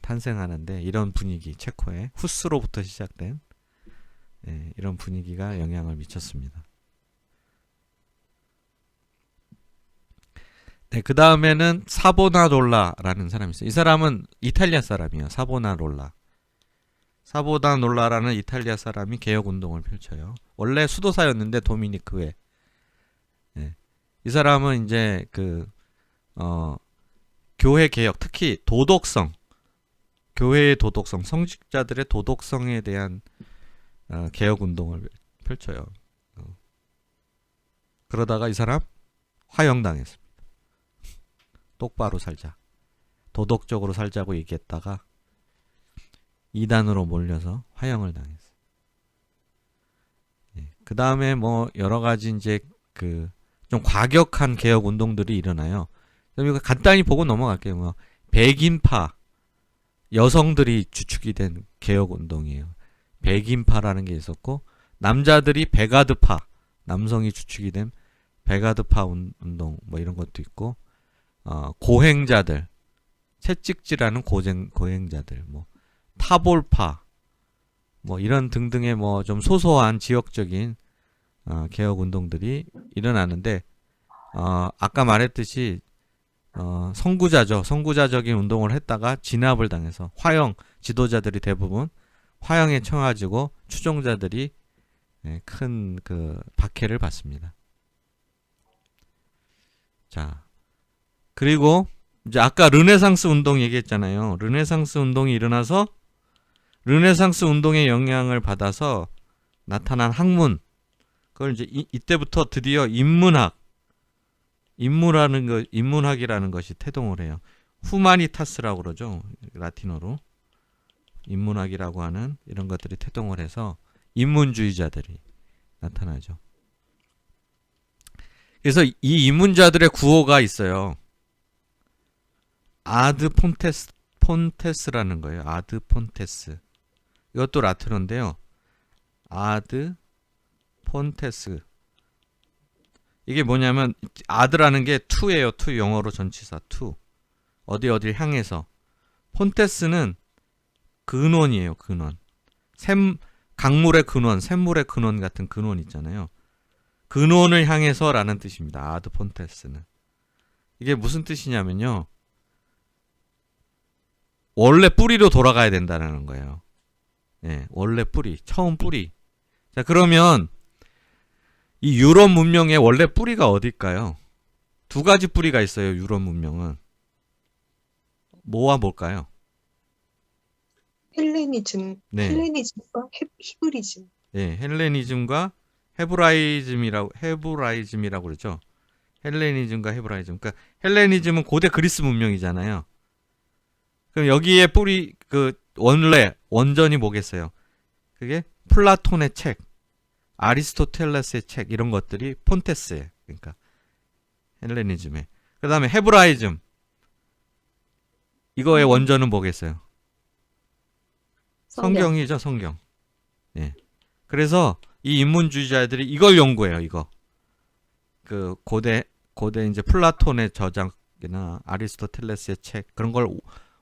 탄생하는데 이런 분위기, 체코의 후스로부터 시작된 이런 분위기가 영향을 미쳤습니다. 네, 그 다음에는 사보나롤라라는 사람이 있어요. 이 사람은 이탈리아 사람이에요. 사보나롤라라는 이탈리아 사람이 개혁운동을 펼쳐요. 원래 수도사였는데 도미니크회. 네. 이 사람은 이제 교회 개혁, 특히 도덕성, 교회의 도덕성, 성직자들의 도덕성에 대한 개혁운동을 펼쳐요. 그러다가 이 사람 화형당했습니다. 똑바로 살자. 도덕적으로 살자고 얘기했다가 이단으로 몰려서 화형을 당했어요. 네. 그 다음에 뭐 여러 가지 이제 좀 과격한 개혁 운동들이 일어나요. 이거 간단히 보고 넘어갈게요. 뭐 백인파 여성들이 주축이 된 개혁 운동이에요. 백인파라는 게 있었고 남자들이 베가드파 남성이 주축이 된 베가드파 운동 뭐 이런 것도 있고, 고행자들, 채찍질하는 고행자들, 뭐 타볼파, 뭐 이런 등등의 뭐 좀 소소한 지역적인 개혁 운동들이 일어나는데, 아까 말했듯이 선구자죠. 선구자적인 운동을 했다가 진압을 당해서 화형 지도자들이 대부분 화형에 처해지고 추종자들이 큰 그 박해를 받습니다. 자, 그리고 이제 아까 르네상스 운동 얘기했잖아요. 르네상스 운동이 일어나서 르네상스 운동의 영향을 받아서 나타난 학문, 그걸 이제 이때부터 드디어 인문학이라는 것이 태동을 해요. 후마니타스라고 그러죠. 라틴어로. 인문학이라고 하는 이런 것들이 태동을 해서 인문주의자들이 나타나죠. 그래서 이 인문자들의 구호가 있어요. 아드 폰테스라는 거예요. 아드 폰테스. 이것도 라틴어인데요. 아드 폰테스. 이게 뭐냐면 아드라는 게 투예요. 투, 영어로 전치사 투. 어디를 향해서. 폰테스는 근원이에요. 근원. 강물의 근원, 샘물의 근원 같은 근원 있잖아요. 근원을 향해서라는 뜻입니다. 아드 폰테스는. 이게 무슨 뜻이냐면요. 원래 뿌리로 돌아가야 된다는 거예요. 예, 원래 뿌리, 처음 뿌리. 자, 그러면 이 유럽 문명의 원래 뿌리가 어딜까요? 두 가지 뿌리가 있어요. 유럽 문명은. 뭐와 뭘까요? 헬레니즘과 히브리즘. 예, 헬레니즘과 헤브라이즘이라고 그러죠. 헬레니즘과 헤브라이즘. 그러니까 헬레니즘은 고대 그리스 문명이잖아요. 그럼 여기에 뿌리 원전이 뭐겠어요? 그게 플라톤의 책, 아리스토텔레스의 책 이런 것들이 폰테스예요. 그러니까 헬레니즘에. 그다음에 헤브라이즘. 이거의 원전은 뭐겠어요? 성경이죠, 성경. 예. 그래서 이 인문주의자들이 이걸 연구해요, 이거. 그 고대 이제 플라톤의 저작이나 아리스토텔레스의 책 그런 걸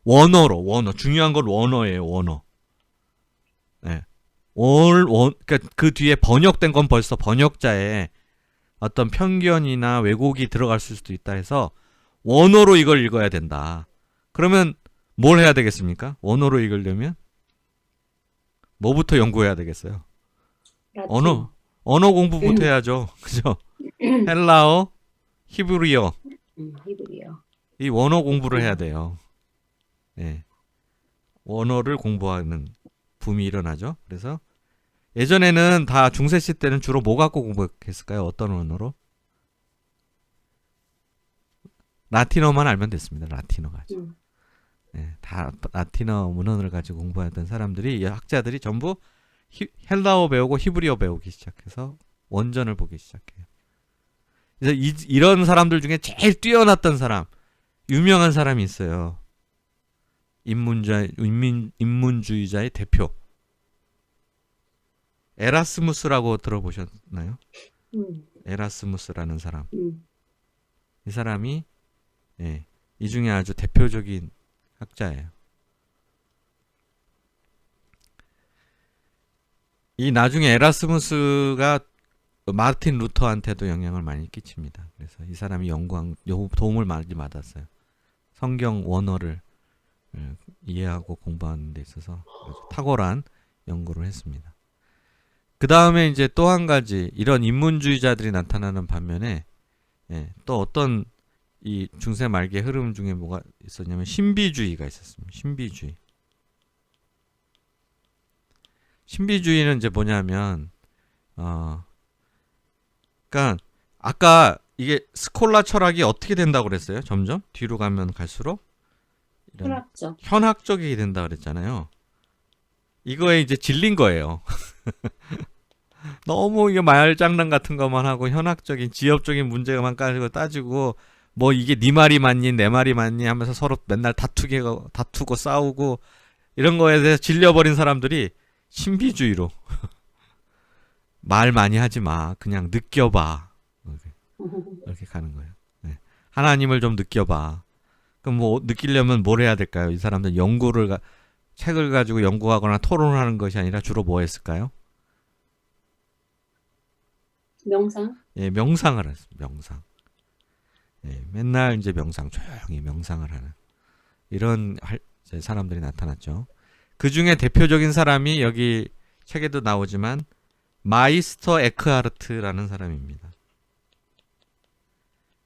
원어 중요한 건 원어예요, 원어. 예. 그러니까 그 뒤에 번역된 건 벌써 번역자의 어떤 편견이나 왜곡이 들어갈 수도 있다 해서 원어로 이걸 읽어야 된다. 그러면 뭘 해야 되겠습니까? 원어로 읽으려면 뭐부터 연구해야 되겠어요? 라틴. 언어 공부부터 해야죠. 그죠? 헬라어, 히브리어. 히브리어. 이 원어 공부를 해야 돼요. 예. 원어를 공부하는 붐이 일어나죠. 그래서 예전에는 다 중세시 때는 주로 뭐 갖고 공부했을까요? 어떤 언어로? 라틴어만 알면 됐습니다. 라틴어 가지고. 예, 다 라틴어 문헌을 가지고 공부하던 사람들이, 학자들이 전부 헬라어 배우고 히브리어 배우기 시작해서 원전을 보기 시작해요. 그래서 이런 사람들 중에 제일 뛰어났던 사람, 유명한 사람이 있어요. 인문주의자의 대표. 에라스무스라고 들어보셨나요? 에라스무스라는 사람. 이 사람이 이 중에 아주 대표적인 학자예요. 이 나중에 에라스무스가 마틴 루터한테도 영향을 많이 끼칩니다. 그래서 이 사람이 도움을 많이 받았어요. 성경 원어를 이해하고 공부하는 데 있어서 아주 탁월한 연구를 했습니다. 그 다음에 이제 또 한 가지 이런 인문주의자들이 나타나는 반면에 또 어떤 이 중세 말기 흐름 중에 뭐가 있었냐면 신비주의가 있었습니다. 신비주의는 이제 뭐냐면 그러니까 아까 이게 스콜라 철학이 어떻게 된다고 그랬어요? 점점 뒤로 가면 갈수록 이런 현학적이 된다 그랬잖아요. 이거에 이제 질린 거예요. 너무 이게 말장난 같은 것만 하고 현학적인 지엽적인 문제만 가지고 따지고 뭐 이게 네 말이 맞니 내 말이 맞니 하면서 서로 맨날 다투고 싸우고 이런 거에 대해서 질려버린 사람들이 신비주의로 말 많이 하지 마. 그냥 느껴봐. 이렇게 가는 거예요. 네. 하나님을 좀 느껴봐. 그럼 뭐 느끼려면 뭘 해야 될까요? 이 사람들 책을 가지고 연구하거나 토론을 하는 것이 아니라 주로 뭐 했을까요? 명상? 예, 명상을 했습니다. 명상. 예, 맨날 이제 조용히 명상을 하는 이런 이제 사람들이 나타났죠. 그 중에 대표적인 사람이 여기 책에도 나오지만 마이스터 에크하르트라는 사람입니다.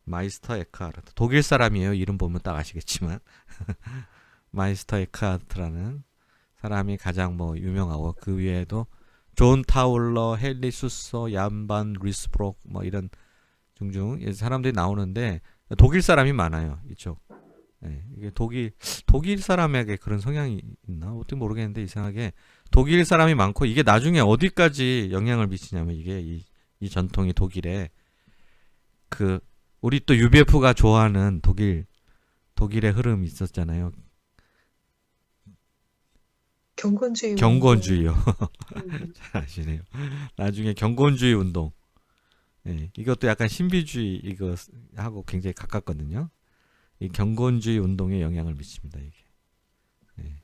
마이스터 에크하르트. 독일 사람이에요. 이름 보면 딱 아시겠지만. 마이스터 에크하르트라는 사람이 가장 뭐 유명하고 그 위에도 존 타울러, 헨리 수서, 얀반 리스브록 뭐 이런 중중 사람들이 나오는데 독일 사람이 많아요. 이쪽. 네, 이게 독일 사람에게 그런 성향이 있나? 어떻게 모르겠는데 이상하게 독일 사람이 많고 이게 나중에 어디까지 영향을 미치냐면 이게 이 전통이 독일에 그 우리 또 UBF가 좋아하는 독일의 흐름이 있었잖아요. 경건주의 경건주의요. 잘 아시네요. 나중에 경건주의 운동. 네, 이것도 약간 신비주의 이거하고 굉장히 가깝거든요. 이 경건주의 운동에 영향을 미칩니다. 이게. 네.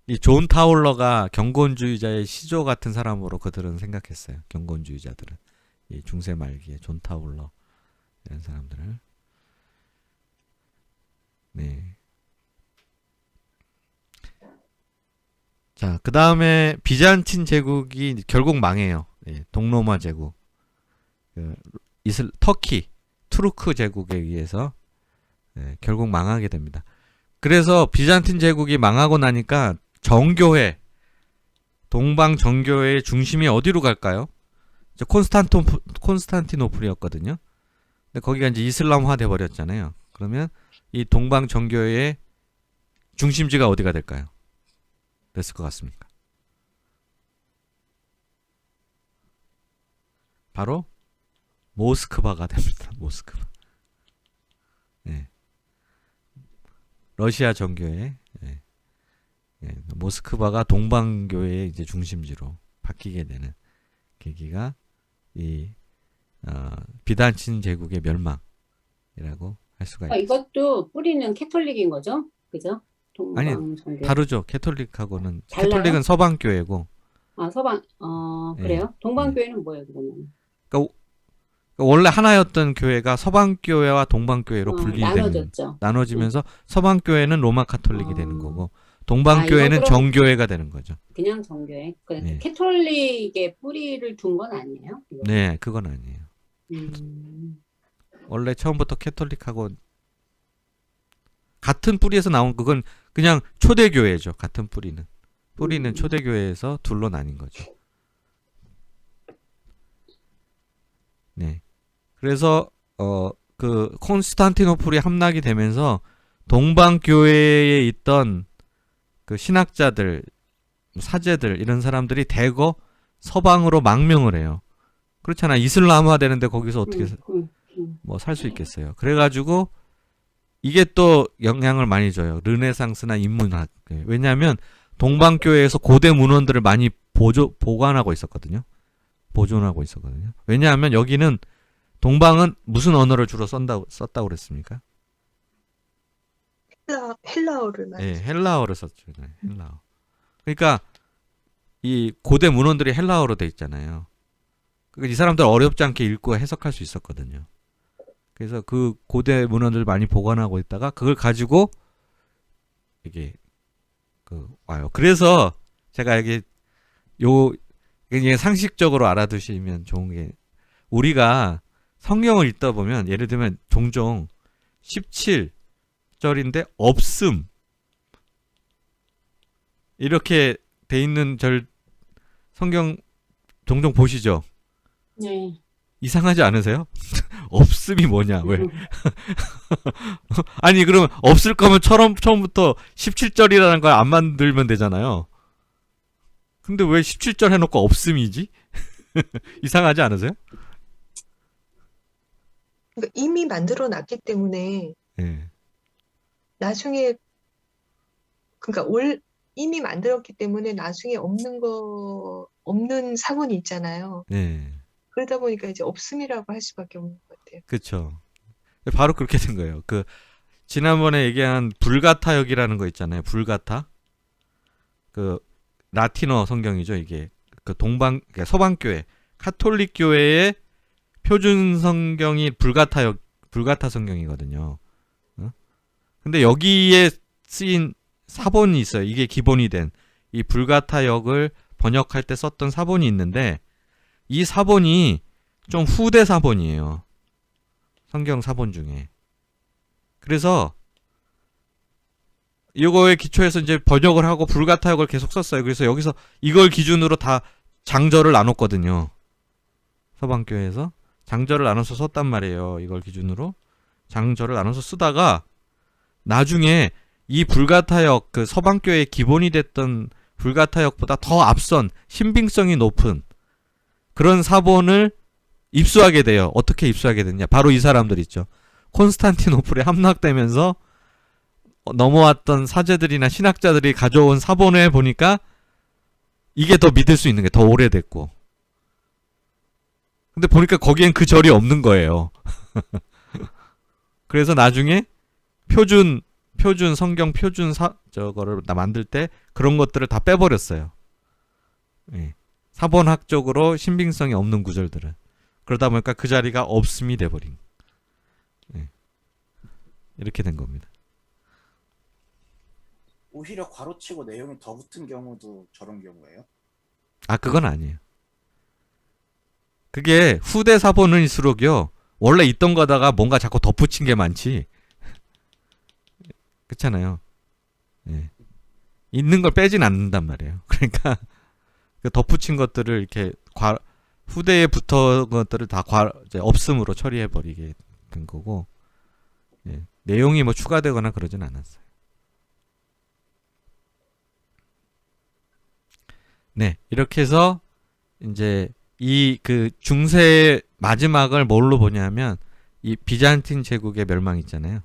이 존 타울러가 경건주의자의 시조 같은 사람으로 그들은 생각했어요. 경건주의자들은 이 중세 말기에 존 타울러 이런 사람들을. 네. 자, 그 다음에 비잔틴 제국이 결국 망해요. 예, 동로마 제국, 터키, 투르크 제국에 의해서 결국 망하게 됩니다. 그래서 비잔틴 제국이 망하고 나니까 정교회, 동방 정교회의 중심이 어디로 갈까요? 콘스탄티노플이었거든요. 근데 거기가 이제 이슬람화 돼 버렸잖아요. 그러면 이 동방 정교회의 중심지가 어디가 될까요? 됐을 것 같습니까? 바로 모스크바가 됩니다. 모스크바. 예. 러시아 정교회. 예. 예. 모스크바가 동방교회의 이제 중심지로 바뀌게 되는 계기가 이 비단친 제국의 멸망이라고 할 수가 있습니다. 이것도 뿌리는 캐톨릭인 거죠? 그죠? 아니, 동방정교회. 다르죠. 캐톨릭하고는 달라요? 캐톨릭은 서방교회고 서방, 예. 그래요? 동방교회는 뭐예요, 그러면? 그러니까 원래 하나였던 교회가 서방교회와 동방교회로 분리되는 나눠졌죠. 나눠지면서 서방교회는 로마 카톨릭이 되는 거고 동방교회는 이건 그럼- 정교회가 되는 거죠. 그냥 정교회. 네. 캐톨릭의 뿌리를 둔 건 아니에요? 이거? 네, 그건 아니에요. 음, 원래 처음부터 캐톨릭하고 같은 뿌리에서 나온 그건 그냥 초대교회죠. 같은 뿌리는 초대교회에서 둘로 나뉜 거죠. 네. 그래서 그 콘스탄티노플이 함락이 되면서 동방교회에 있던 그 신학자들, 사제들 이런 사람들이 대거 서방으로 망명을 해요. 그렇잖아. 이슬람화 되는데 거기서 어떻게 뭐 살 수 있겠어요. 그래가지고 이게 또 영향을 많이 줘요. 르네상스나 인문학. 왜냐하면 동방교회에서 고대 문헌들을 많이 보관하고 있었거든요. 보존하고 있었거든요. 왜냐하면 여기는 동방은 무슨 언어를 주로 썼다고 그랬습니까? 헬라어를 많이 네, 헬라어를 썼죠. 네, 헬라어. 그러니까 이 고대 문헌들이 헬라어로 돼 있잖아요. 그러니까 이 사람들 어렵지 않게 읽고 해석할 수 있었거든요. 그래서 그 고대 문헌들을 많이 보관하고 있다가 그걸 가지고 이게 와요. 그래서 제가 이게 이게 상식적으로 알아두시면 좋은 게 우리가 성경을 읽다 보면 예를 들면 종종 17절인데 없음 이렇게 돼 있는 절 성경 종종 보시죠. 네. 이상하지 않으세요? 없음이 뭐냐? 왜? 아니 그러면 없을 거면 처음부터 17절이라는 걸 안 만들면 되잖아요. 근데 왜 17절 해놓고 없음이지? 이상하지 않으세요? 그러니까 이미 만들어 놨기 때문에 네. 나중에 그러니까 이미 만들었기 때문에 나중에 없는 사본이 있잖아요. 네. 그러다 보니까 이제 없음이라고 할 수밖에 없는 것 같아요. 그쵸. 바로 그렇게 된 거예요. 그 지난번에 얘기한 불가타역이라는 거 있잖아요. 불가타. 그 라틴어 성경이죠, 이게. 그 그러니까 서방교회, 카톨릭 교회의 표준 성경이 불가타 성경이거든요. 어? 근데 여기에 쓰인 사본이 있어요. 이게 기본이 된 이 불가타역을 번역할 때 썼던 사본이 있는데 이 사본이 좀 후대 사본이에요. 성경 사본 중에. 그래서 이거에 기초해서 이제 번역을 하고 불가타역을 계속 썼어요. 그래서 여기서 이걸 기준으로 다 장절을 나눴거든요. 서방교회에서 장절을 나눠서 썼단 말이에요. 이걸 기준으로 장절을 나눠서 쓰다가 나중에 이 불가타역, 그 서방교회의 기본이 됐던 불가타역보다 더 앞선 신빙성이 높은 그런 사본을 입수하게 돼요. 어떻게 입수하게 됐냐? 바로 이 사람들 있죠. 콘스탄티노플에 함락되면서 넘어왔던 사제들이나 신학자들이 가져온 사본을 보니까 이게 더 믿을 수 있는 게 더 오래됐고. 근데 보니까 거기엔 그 절이 없는 거예요. 그래서 나중에 표준 성경 표준 저거를 만들 때 그런 것들을 다 빼버렸어요. 예. 사본학적으로 신빙성이 없는 구절들은. 그러다 보니까 그 자리가 없음이 돼버린. 예. 이렇게 된 겁니다. 오히려 괄호치고 내용이 더 붙은 경우도 저런 경우예요? 아, 그건 아니에요. 그게 후대 사본일수록요, 원래 있던 거다가 뭔가 자꾸 덧붙인 게 많지. 그렇잖아요. 예. 있는 걸 빼진 않는단 말이에요. 그러니까 그 덧붙인 것들을 이렇게 후대에 붙은 것들을 다 이제 없음으로 처리해 버리게 된 거고, 예. 내용이 뭐 추가되거나 그러진 않았어요. 네, 이렇게 해서 이제 이 그 중세의 마지막을 뭘로 보냐면 이 비잔틴 제국의 멸망 있잖아요.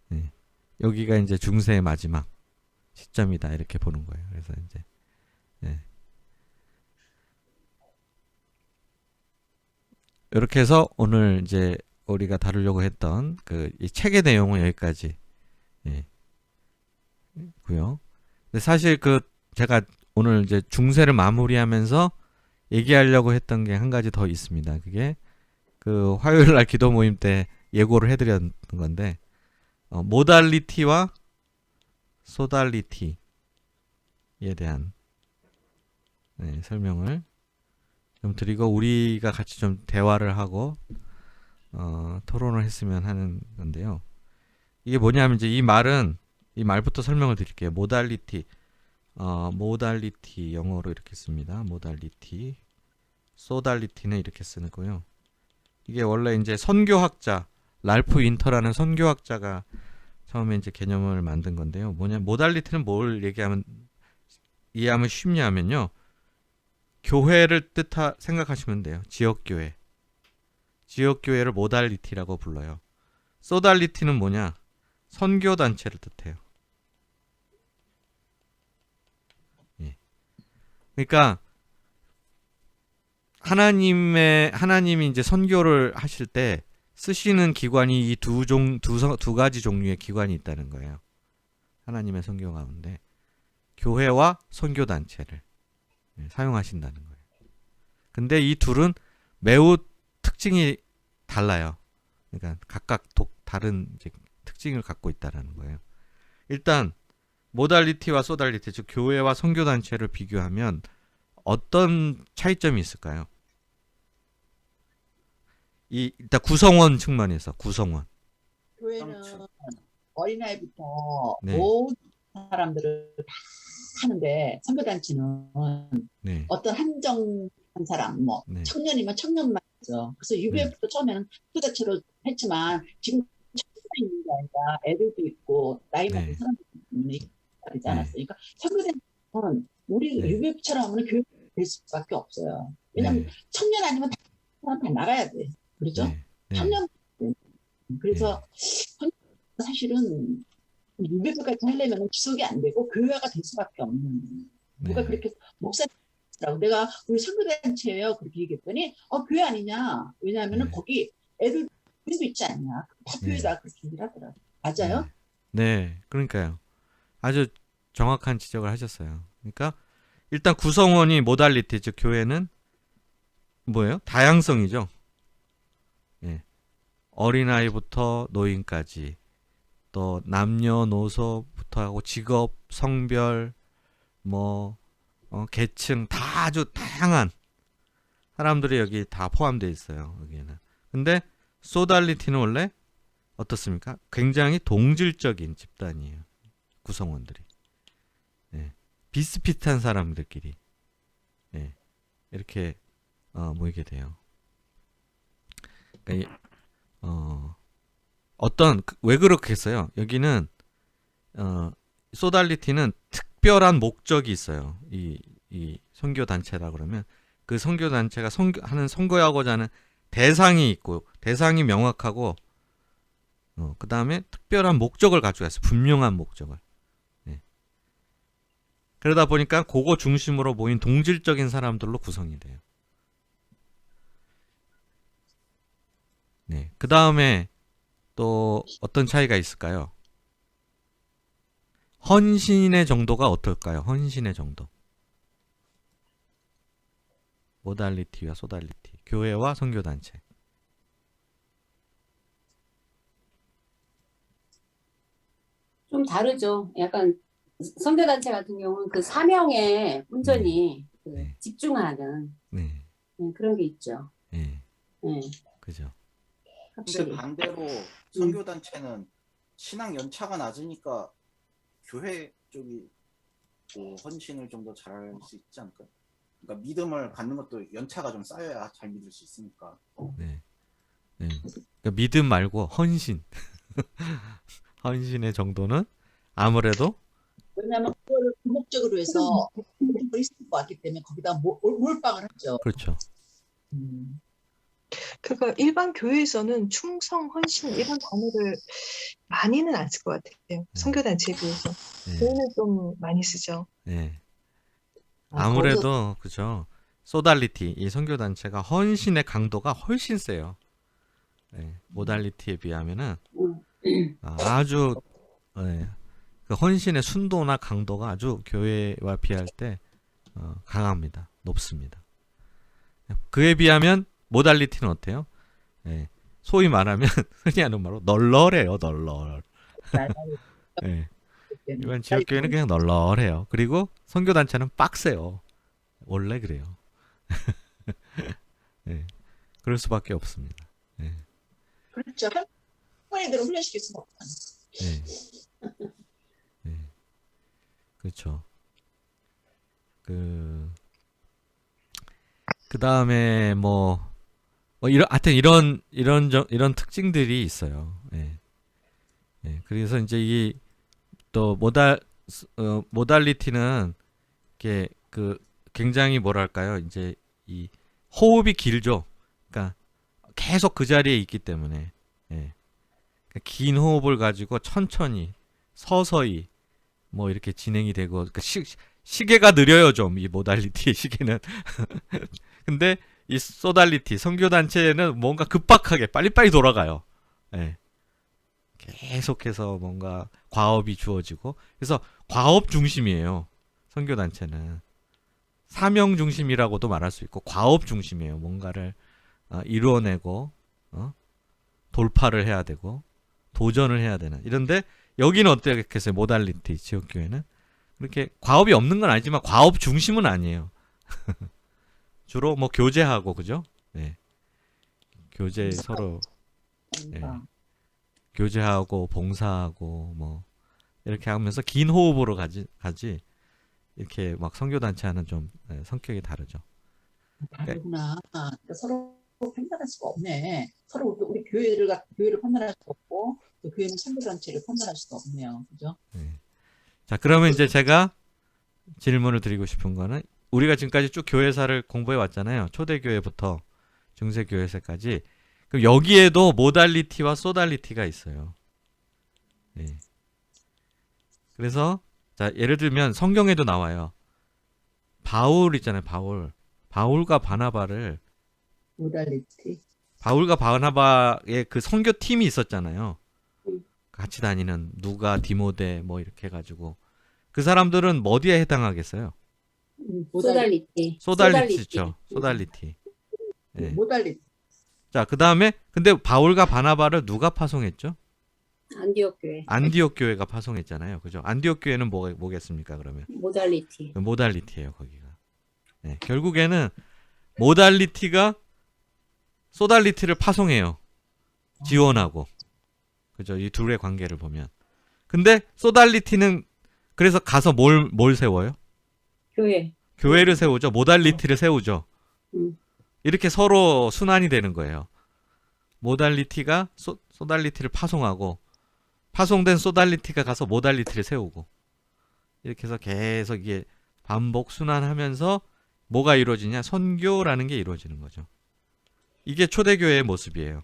네, 여기가 이제 중세의 마지막 시점이다 이렇게 보는 거예요. 그래서 이제 네. 이렇게 해서 오늘 이제 우리가 다루려고 했던 그 이 책의 내용은 여기까지 고요. 근데 사실 그 제가 오늘 이제 중세를 마무리하면서 얘기하려고 했던 게 한 가지 더 있습니다. 그게 그 화요일 날 기도 모임 때 예고를 해드렸던 건데 모달리티와 소달리티에 대한 설명을 좀 드리고 우리가 같이 좀 대화를 하고 토론을 했으면 하는 건데요. 이게 뭐냐면 이제 이 말부터 설명을 드릴게요. 모달리티 영어로 이렇게 씁니다. 모달리티, 소달리티는 이렇게 쓰는 거요. 이게 원래 이제 선교학자 랄프 윈터라는 선교학자가 처음에 이제 개념을 만든 건데요. 모달리티는 뭘 이해하면 쉽냐면요. 교회를 생각하시면 돼요. 지역교회. 지역교회를 모달리티라고 불러요. 소달리티는 뭐냐? 선교단체를 뜻해요. 그러니까 하나님이 이제 선교를 하실 때 쓰시는 기관이 이 두 가지 종류의 기관이 있다는 거예요. 하나님의 선교 가운데 교회와 선교 단체를 사용하신다는 거예요. 근데 이 둘은 매우 특징이 달라요. 그러니까 각각 다른 이제 특징을 갖고 있다라는 거예요. 일단 모달리티와 소달리티, 즉 교회와 선교단체를 비교하면 어떤 차이점이 있을까요? 일단 구성원 측면에서 구성원. 교회는 어린아이부터 네. 모든 사람들을 다 하는데 선교단체는 네. 어떤 한정한 사람, 뭐 네. 청년이면 청년만 하죠. 그래서 UBF도 처음에는 후자체로 했지만 지금 청년만 있는 게 아니라 애들도 있고 나이 많은 네. 사람들도 되지 않았어요. 네. 그러니까 선교단체는 우리 네. UBF처럼 하면 교육 될 수밖에 없어요. 왜냐면 네. 청년 아니면 사람 다 나가야 돼. 그렇죠? 네. 네. 청년. 그래서 사실은 유배부까지 하려면 지속이 안 되고 교회가 될 수밖에 없는. 누가 네. 그렇게 목사라고 내가 우리 선교단체예요 그렇게 얘기했더니 교회 아니냐. 왜냐하면은 네. 거기 애들도 있지 않냐. 다 네. 교회다 그렇게 얘기를 하더라고요. 맞아요? 네, 그러니까요. 아주 정확한 지적을 하셨어요. 그러니까 일단 구성원이 모달리티, 즉 교회는 뭐예요? 다양성이죠. 예. 어린아이부터 노인까지, 또 남녀노소부터 하고 직업, 성별, 뭐 계층 다 아주 다양한 사람들이 여기 다 포함되어 있어요. 여기에는. 근데 소달리티는 원래 어떻습니까? 굉장히 동질적인 집단이에요. 구성원들이. 예. 비슷비슷한 사람들끼리 예. 이렇게 모이게 돼요. 그러니까 왜 그렇게 했어요? 여기는 소달리티는 특별한 목적이 있어요. 이 선교 단체라 그러면 그 선교 단체가 선교하고자 하는 대상이 있고 대상이 명확하고 그 다음에 특별한 목적을 가지고 있어요. 분명한 목적을. 네. 그러다 보니까 그거 중심으로 모인 동질적인 사람들로 구성이 돼요. 네. 그 다음에 또 어떤 차이가 있을까요? 헌신의 정도가 어떨까요? 헌신의 정도. 모달리티와 소달리티. 교회와 선교단체. 좀 다르죠. 약간 선교단체 같은 경우는 그 사명에 온전히 그 네. 집중하는 네. 그런 게 있죠. 네. 네, 그죠. 근데 확실히. 반대로 선교단체는 신앙 연차가 낮으니까 교회 쪽이 뭐 헌신을 좀 더 잘할 수 있지 않을까요? 그러니까 믿음을 갖는 것도 연차가 좀 쌓여야 잘 믿을 수 있으니까. 네. 네. 그러니까 믿음 말고 헌신. 헌신의 정도는 아무래도 왜냐하면 그거를 그 목적으로 해서 있을 것 같기 때문에 거기다 몰빵을 하죠. 그렇죠. 그러니까 일반 교회에서는 충성, 헌신 이런 단어를 많이는 안 쓸 것 같아요. 선교단체에 비해서. 네. 교회는 좀 많이 쓰죠. 네. 거기서 아무래도 그죠. 소달리티 이 선교 단체가 헌신의 강도가 훨씬 세요. 네. 모달리티에 비하면은 아주 네. 그 헌신의 순도나 강도가 아주 교회와 비할 때 강합니다. 높습니다. 그에 비하면 모달리티는 어때요? 네. 소위 말하면 흔히 하는 말로 널널해요. 널널. 네. 일반 지역교회는 그냥 널널해요. 그리고 선교단체는 빡세요. 원래 그래요. 네. 그럴 수밖에 없습니다. 네. 그렇죠. 한국인들은 훈련시킬 수가 없잖아요. 네. 네. 그렇죠. 그 다음에 하여튼 이런 특징들이 있어요. 네. 네. 그래서 이제 또 모달리티는 이게 굉장히 뭐랄까요? 이제 이 호흡이 길죠. 그러니까 계속 그 자리에 있기 때문에 예. 그러니까 긴 호흡을 가지고 천천히 서서히 뭐 이렇게 진행이 되고 시계가 느려요 좀 이 모달리티의 시계는. 근데 이 소달리티 선교 단체는 뭔가 급박하게 빨리빨리 돌아가요. 예. 계속해서 뭔가 과업이 주어지고 그래서 과업 중심이에요. 선교 단체는 사명 중심이라고도 말할 수 있고 과업 중심이에요. 뭔가를 이루어내고 돌파를 해야 되고 도전을 해야 되는 이런데 여기는 어떻겠어요? 모달리티 지역교회는 그렇게 과업이 없는 건 아니지만 과업 중심은 아니에요. 주로 뭐 교제하고 그죠? 네. 교제 서로 네. 교제하고 봉사하고 뭐 이렇게 하면서 긴 호흡으로 가지 이렇게 막 선교단체와는 좀 성격이 다르죠. 다르구나. 그러니까 서로 판단할 수가 없네. 서로 우리 교회를 판단할 수 없고 또 교회는 선교단체를 판단할 수가 없네요. 그죠? 네. 자, 그러면 이제 제가 질문을 드리고 싶은 거는 우리가 지금까지 쭉 교회사를 공부해 왔잖아요. 초대교회부터 중세교회사까지. 그럼 여기에도 모달리티와 소달리티가 있어요. 네. 그래서 자, 예를 들면 성경에도 나와요. 바울 있잖아요. 바울과 바나바를 모달리티. 바울과 바나바의 그 선교 팀이 있었잖아요. 음. 같이 다니는 누가 디모데 뭐 이렇게 해가지고 그 사람들은 어디에 해당하겠어요? 소달리티. 소달리티죠. 소달리티. 예. 모달리티. 자, 그 다음에 근데 바울과 바나바를 누가 파송했죠? 안디옥 교회. 안디옥 교회가 파송했잖아요. 그죠? 안디옥 교회는 뭐겠습니까, 그러면? 모달리티. 모달리티예요, 거기가. 네, 결국에는 모달리티가 소달리티를 파송해요. 지원하고. 그죠? 이 둘의 관계를 보면. 근데 소달리티는 그래서 가서 뭘 세워요? 교회. 교회를 세우죠. 모달리티를 세우죠. 음. 이렇게 서로 순환이 되는 거예요. 모달리티가 소달리티를 파송하고 파송된 소달리티가 가서 모달리티를 세우고 이렇게 해서 계속 이게 반복 순환하면서 뭐가 이루어지냐? 선교라는 게 이루어지는 거죠. 이게 초대교회의 모습이에요.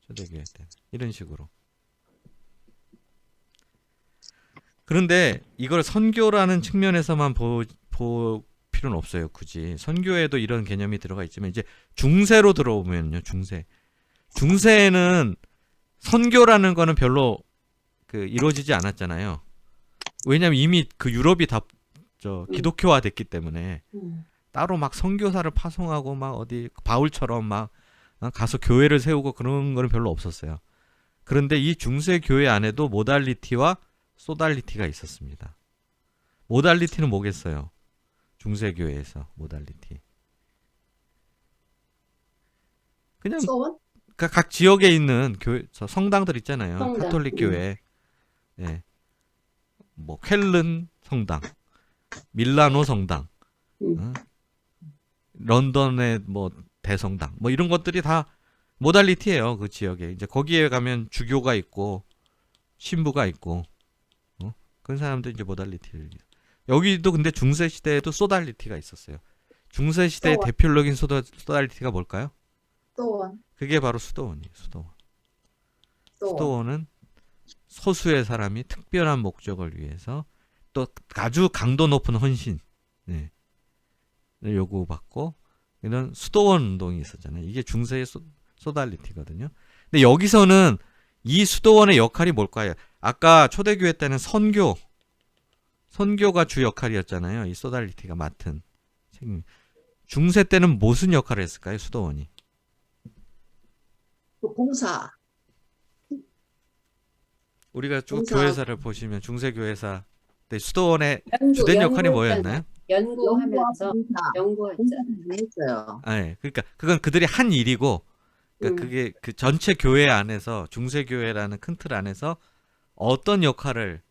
초대교회 때 이런 식으로. 그런데 이걸 선교라는 측면에서만 볼 필요는 없어요. 굳이 선교에도 이런 개념이 들어가 있지만 이제 중세로 들어오면요. 중세에는 선교라는 거는 별로 이루어지지 않았잖아요. 왜냐면 이미 그 유럽이 다 기독교화 됐기 때문에 따로 막 선교사를 파송하고 막 어디 바울처럼 막 가서 교회를 세우고 그런 거는 별로 없었어요. 그런데 이 중세 교회 안에도 모달리티와 소달리티가 있었습니다. 모달리티는 뭐겠어요? 중세 교회에서 모달리티. 그냥 소원? 각 지역에 있는 성당들 있잖아요. 성당. 카톨릭 교회. 예. 뭐 쾰른 성당, 밀라노 성당, 음. 런던의 뭐 대성당, 뭐 이런 것들이 다 모달리티예요. 그 지역에. 이제 거기에 가면 주교가 있고 신부가 있고 그런 사람들 이제 모달리티를. 여기도 근데 중세 시대에도 소달리티가 있었어요. 중세 시대의 소원. 대표적인 소달리티가 뭘까요? 소원. 그게 바로 수도원이에요. 수도원은 소수의 사람이 특별한 목적을 위해서 또 아주 강도 높은 헌신 을 요구받고 이런 수도원 운동이 있었잖아요. 이게 중세의 소달리티거든요. 근데 여기서는 이 수도원의 역할이 뭘까요? 아까 초대교회 때는 선교가 주 역할이었잖아요. 이 소달리티가 맡은 책임. 중세 때는 무슨 역할을 했을까요? 수도원이. 또 봉사. 우리가 쭉 봉사. 교회사를 보시면 중세 교회사 때 수도원의 연구, 주된 역할이 연구했잖아요. 뭐였나요? 연구하면서 봉사. 연구했잖아요. 봉사 했어요. 아, 예. 그러니까 그건 그들이 한 일이고, 그러니까 그게 그 전체 교회 안에서 중세 교회라는 큰 틀 안에서 어떤 역할을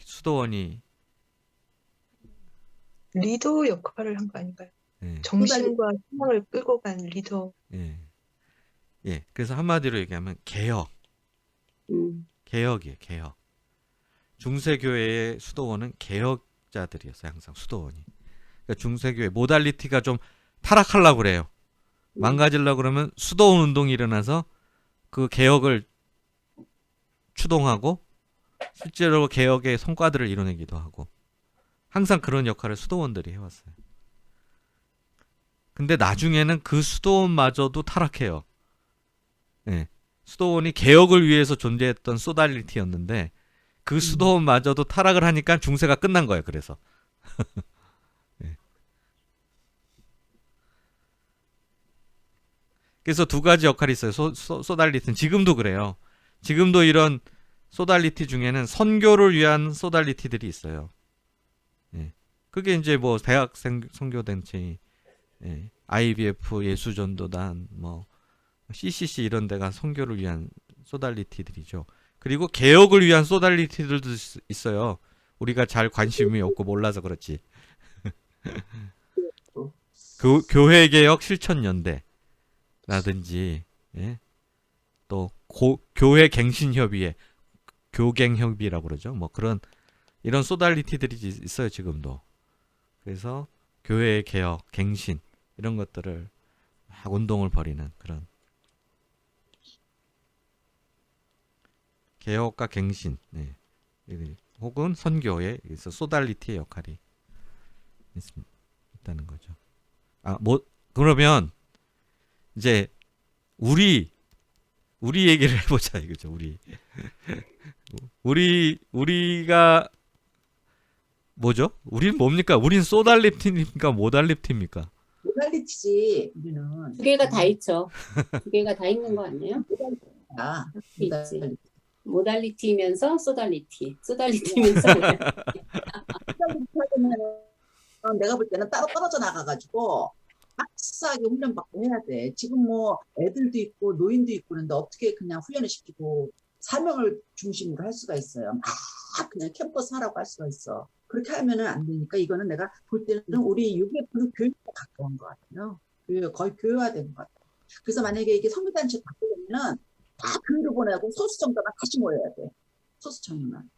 수도원이 리더 역할을 한 거 아닌가요? 예, 정신과 희망을 끌고 간 리더. 예, 예. 그래서 한마디로 얘기하면 개혁이에요. 개혁. 중세 교회의 수도원은 개혁자들이었어요. 항상 수도원이. 그러니까 중세 교회 모달리티가 좀 타락하려고 그래요. 망가지려고 그러면 수도원 운동이 일어나서 그 개혁을 추동하고 실제로 개혁의 성과들을 이뤄내기도 하고 항상 그런 역할을 수도원들이 해왔어요. 근데 나중에는 그 수도원마저도 타락해요. 예. 수도원이 개혁을 위해서 존재했던 소달리티였는데 그 수도원마저도 타락을 하니까 중세가 끝난 거예요. 그래서 예. 그래서 두 가지 역할이 있어요. 소달리티는 지금도 그래요. 지금도 이런 소달리티 중에는 선교를 위한 소달리티들이 있어요. 예. 그게 이제 뭐 대학생 선교단체, 예. IBF 예수전도단, 뭐 CCC 이런 데가 선교를 위한 소달리티들이죠. 그리고 개혁을 위한 소달리티들도 있어요. 우리가 잘 관심이 없고 몰라서 그렇지. 교회개혁 실천연대라든지, 예. 또 교회갱신협의회, 교갱협의라고 그러죠. 뭐 이런 소달리티들이 있어요. 지금도. 그래서 교회의 개혁, 갱신 이런 것들을 막 운동을 벌이는 그런 개혁과 갱신, 네. 혹은 선교에 있어 소달리티의 역할이 있다는 거죠. 뭐 그러면 이제 우리 얘기를 해보자 이거죠. 우리가 뭐죠? 우린 뭡니까? 우린 소달리티입니까? 모달리티입니까? 모달리티지 우리는. 두 개가 다 있죠. 두 개가 다 있는 거 아니에요? 아, 있지. 모달리티면서 소달리티면서 모달리티. 내가 볼 때는 따로 떨어져 나가가지고 빡세게 훈련 받고 해야 돼. 지금 뭐 애들도 있고 노인도 있고 그런데 어떻게 그냥 훈련을 시키고 사명을 중심으로 할 수가 있어요. 막 그냥 캠퍼스 하라고 할 수가 있어. 그렇게 하면은 안 되니까 이거는 내가 볼 때는 우리 UBF는 교육에 가까운 것 같아요. 거의 교육화된 것 같아요. 그래서 만약에 이게 성교단체 바꾸려면은 다 교육을 보내고 소수정당만 다시 모여야 돼. 소수청이만.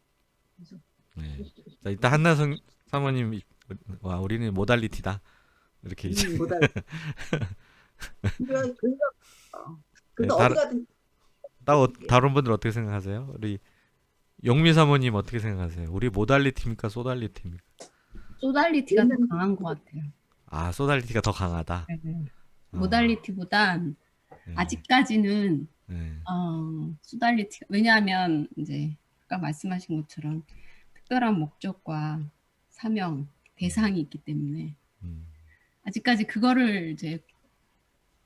그래서 네. 자, 일단 한나 사모님 와 우리는 모달리티다 이렇게 이제 그러니까 네, 어디 가든 다른 분들 어떻게 생각하세요? 우리 영미 사모님 어떻게 생각하세요? 우리 모달리티입니까? 소달리티입니까? 소달리티가 더 강한 것 같아요. 아 소달리티가 더 강하다. 네. 모달리티보단 네. 아직까지는 네. 소달리티가 왜냐하면 이제 아까 말씀하신 것처럼 특별한 목적과 사명, 대상이 있기 때문에 아직까지 그거를 이제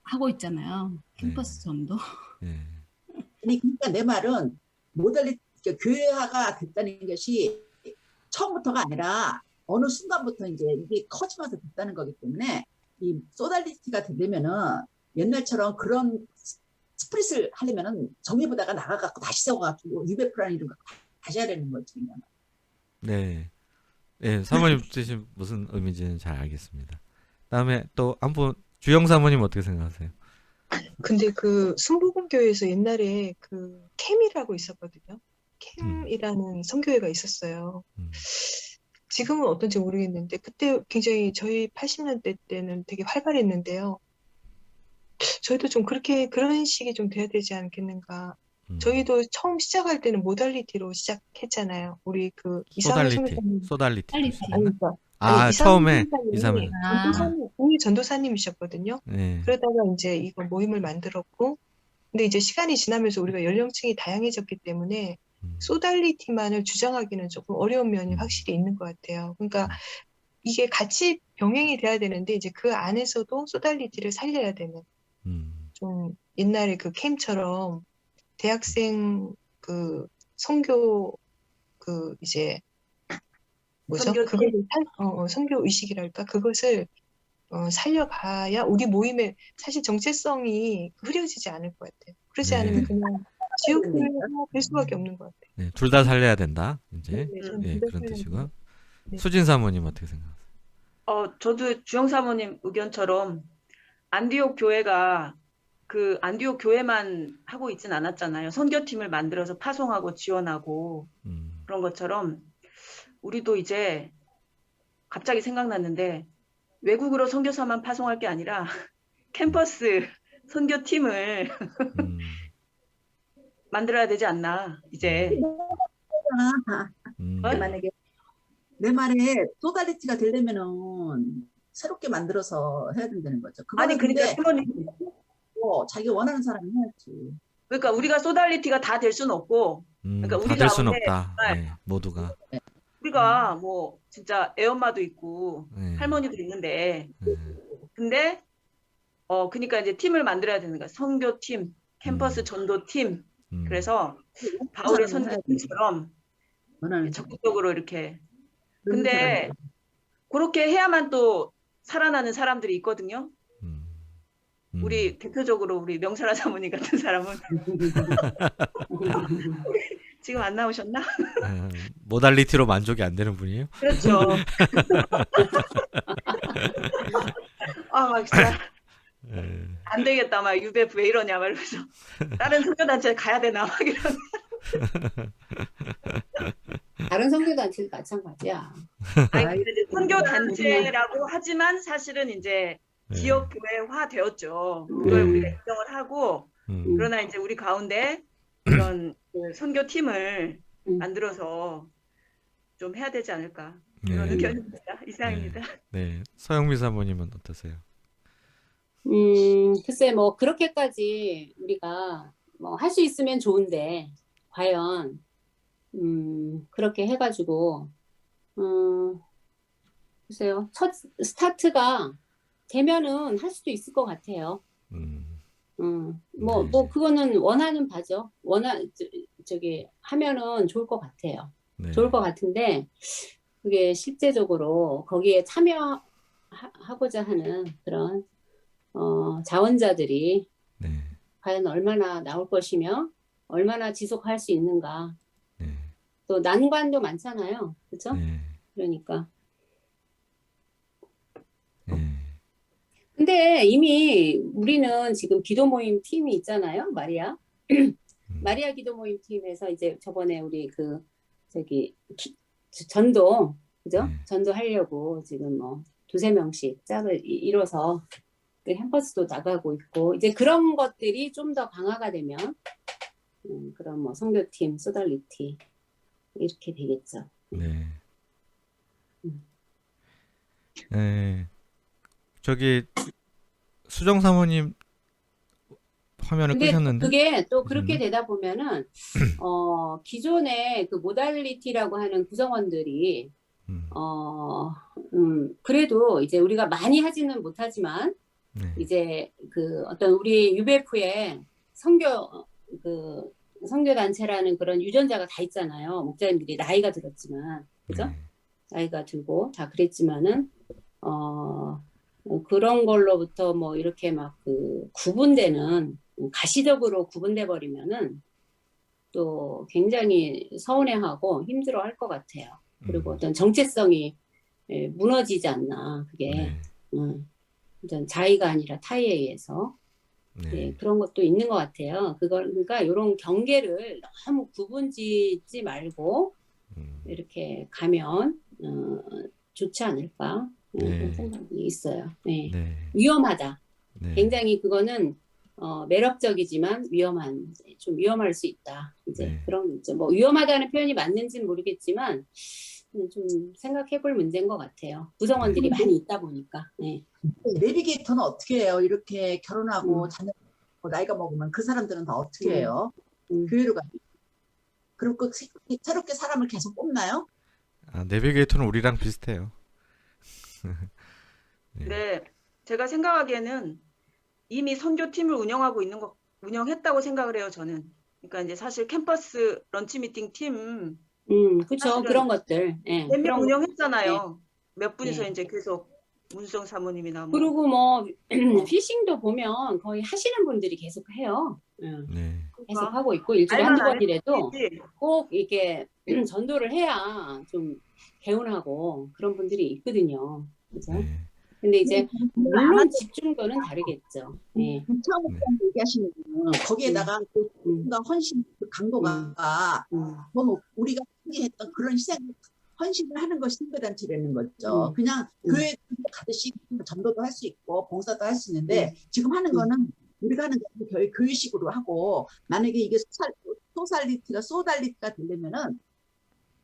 하고 있잖아요. 캠퍼스 전도. 네. 아니 그러니까 내 말은 모델리 교회화가 됐다는 것이 처음부터가 아니라 어느 순간부터 이제 이게 커지면서 됐다는 거기 때문에 이 소달리티가 되려면은 옛날처럼 그런 스프릿을 하려면은 정리보다가 나가갖고 다시 세워가지고 UBF라는 이름 갖고 다시 해야 되는 거지. 그냥. 네. 네, 사모님 뜻이 무슨 의미인지는 잘 알겠습니다. 다음에 또 한 분 주영 사모님 어떻게 생각하세요? 근데 그 순복음교회에서 옛날에 그 캠이라고 있었거든요. 캠이라는 선교회가 있었어요. 지금은 어떤지 모르겠는데 그때 굉장히 저희 80년대 때는 되게 활발했는데요. 저희도 좀 그런 식이 좀 돼야 되지 않겠는가. 저희도 처음 시작할 때는 모달리티로 시작했잖아요. 우리 그 이상훈 선교사님. 소달리티. 아니, 그러니까 처음에 이상훈 이사님. 공유 전도사님이셨거든요. 네. 그러다가 이제 이거 모임을 만들었고, 근데 이제 시간이 지나면서 우리가 연령층이 다양해졌기 때문에 소달리티만을 주장하기는 조금 어려운 면이 확실히 있는 것 같아요. 그러니까 이게 같이 병행이 돼야 되는데 이제 그 안에서도 소달리티를 살려야 되는 좀 옛날에 그 캠처럼 대학생 그 선교 그 이제 뭐죠? 그거를 선교 의식이랄까 그것을 살려가야 우리 모임의 사실 정체성이 흐려지지 않을 것 같아요. 그러지 네. 않으면 그냥 지옥교회가 될 수밖에 없는 것 같아요. 네, 둘 다 살려야 된다. 이제 저는 네, 둘다 그런 살려야 뜻이고. 돼요. 네. 수진 사모님 어떻게 생각하세요? 저도 주영 사모님 의견처럼 안디옥 교회가 그 안디옥 교회만 하고 있진 않았잖아요. 선교팀을 만들어서 파송하고 지원하고 그런 것처럼 우리도 이제 갑자기 생각났는데 외국으로 선교사만 파송할 게 아니라 캠퍼스 선교팀을 만들어야 되지 않나 이제. 만약에 내 말에 소달리티가 되려면은 새롭게 만들어서 해야 된다는 거죠. 아니 그러니까 사모님 자기 원하는 사람이 해야지. 그러니까 우리가 소달리티가 다 될 수는 없고 그러니까 우리 다 될 수는 가운데 없다. 네, 모두가. 우리가 뭐 진짜 애엄마도 있고 네. 할머니도 있는데 근데 그러니까 이제 팀을 만들어야 되는 거야. 선교팀, 캠퍼스 전도팀. 그래서 바울의 선교팀처럼 적극적으로 이렇게. 근데 그렇게 해야만 또 살아나는 사람들이 있거든요. 우리 대표적으로 우리 명사라 사모님 같은 사람은 지금 안 나오셨나? 모달리티로 만족이 안 되는 분이에요? 그렇죠. 막 진짜 안 되겠다. 막 UBF 왜 이러냐 막 이러면서 다른 선교단체 가야 되나 막 이런. 다른 선교단체도 마찬가지야. 아니, 이제 선교단체라고 하지만 사실은 이제 지역 교회화 되었죠. 그걸 우리가 인정을 하고 그러나 이제 우리 가운데 그런 그 선교팀을 만들어서 좀 해야 되지 않을까 그런 네. 의견입니다. 이상입니다. 네. 서영미 사모님은 어떠세요? 글쎄 뭐 그렇게까지 우리가 뭐 할 수 있으면 좋은데 과연 그렇게 해가지고 글쎄요 첫 스타트가 되면은 할 수도 있을 것 같아요. 뭐 네. 그거는 원하는 바죠. 저기 하면은 좋을 것 같아요. 네. 좋을 것 같은데 그게 실제적으로 거기에 참여하고자 하는 그런 자원자들이 네. 과연 얼마나 나올 것이며 얼마나 지속할 수 있는가. 네. 또 난관도 많잖아요. 그죠? 네. 그러니까. 네. 근데 이미 우리는 지금 기도 모임 팀이 있잖아요. 마리아. 마리아 기도 모임 팀에서 이제 저번에 우리 전도, 그죠? 네. 전도 하려고 지금 뭐 두세 명씩 짝을 이뤄서 캠퍼스도 나가고 있고, 이제 그런 것들이 좀 더 강화가 되면, 그런 뭐 선교팀, 소달리티, 이렇게 되겠죠. 네. 음. 네. 저기 수정 사모님 화면을 근데 끄셨는데. 그게 또 그렇게 끄셨나? 되다 보면은, 기존의 그 모달리티라고 하는 구성원들이, 그래도 이제 우리가 많이 하지는 못하지만, 네. 이제 그 어떤 우리 UBF의 선교단체라는 그런 유전자가 다 있잖아요. 목사님들이 나이가 들었지만, 그죠? 네. 나이가 들고 다 그랬지만은, 그런 걸로부터 뭐 이렇게 막 그 구분되는, 가시적으로 구분돼 버리면은 또 굉장히 서운해하고 힘들어 할 것 같아요. 그리고 어떤 정체성이 무너지지 않나, 그게. 네. 어떤 자의가 아니라 타의에 의해서. 네. 네, 그런 것도 있는 것 같아요. 그러니까 이런 경계를 너무 구분짓지 말고 이렇게 가면 좋지 않을까 네. 그런 생각이 있어요. 네. 네. 위험하다. 네. 굉장히 그거는 매력적이지만 좀 위험할 수 있다. 이제 네. 그런 이제 뭐 위험하다는 표현이 맞는지는 모르겠지만 좀 생각해볼 문제인 것 같아요. 구성원들이 많이 있다 보니까. 네. 내비게이터는 어떻게 해요? 이렇게 결혼하고 자녀 낳고 나이가 먹으면 그 사람들은 다 어떻게 해요? 교회로 가요? 그럼 그 새롭게 사람을 계속 뽑나요? 내비게이터는 우리랑 비슷해요. 네. 네, 제가 생각하기에는 이미 선교팀을 운영했다고 생각을 해요, 저는. 그러니까 이제 사실 캠퍼스 런치 미팅 팀 그렇죠. 그런 것들. 네, 몇 명 그런 운영했잖아요. 몇 분이서 네. 이제 계속 문수정 사모님이나 뭐. 그리고 뭐 피싱도 보면 거의 하시는 분들이 계속 해요. 네. 계속 하고 있고 일주일에 알만 한두 안 번이라도 했지. 꼭 이렇게 전도를 해야 좀 개운하고 그런 분들이 있거든요. 그죠? 네. 근데 이제 물론 집중도는 다르겠죠. 네. 차목사 얘기하시는 분은 거기에다가 그 헌신 그 강도가 너무 우리가 했던 그런 희생 헌신을 하는 것이 선교단체라는 거죠. 그냥 교회 가듯이 전도도 할 수 있고 봉사도 할 수 있는데 지금 하는 거는 우리가 하는 거는 교회식으로 하고 만약에 이게 소달리티가 되려면은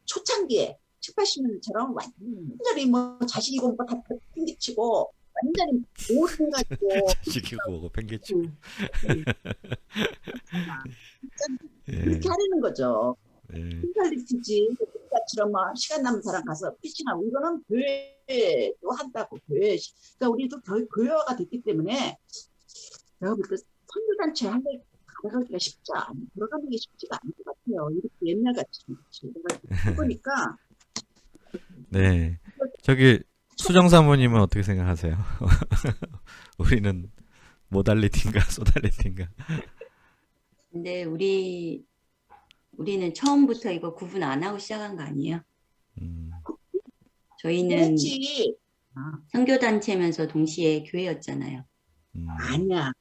초창기에 7, 80년처럼 완전히 뭐 자식이고 뭐 다 팽개치고 완전히 모든 가지고 시키고 오고 팽개치고. 이렇게 하려는 거죠. 네. 소달리티지 우리처럼 막 시간 남은 사람 가서 피칭하고 이거는 교회도 한다고 교회. 그러니까 우리도 교회화가 됐기 때문에 내가 볼 때 선교단체 한 대 가져가기가 쉽지 않아. 들어가는 게 쉽지가 않은 것 같아요. 이렇게 옛날같이. 내가 보니까 네. 저기 수정 사모님은 어떻게 생각하세요? 우리는 모달리티인가 소달리티인가? 근데 우리는 처음부터 이거 구분 안 하고 시작한 거 아니에요? 저희는 그렇지. 선교단체면서 동시에 교회였잖아요. 아니야.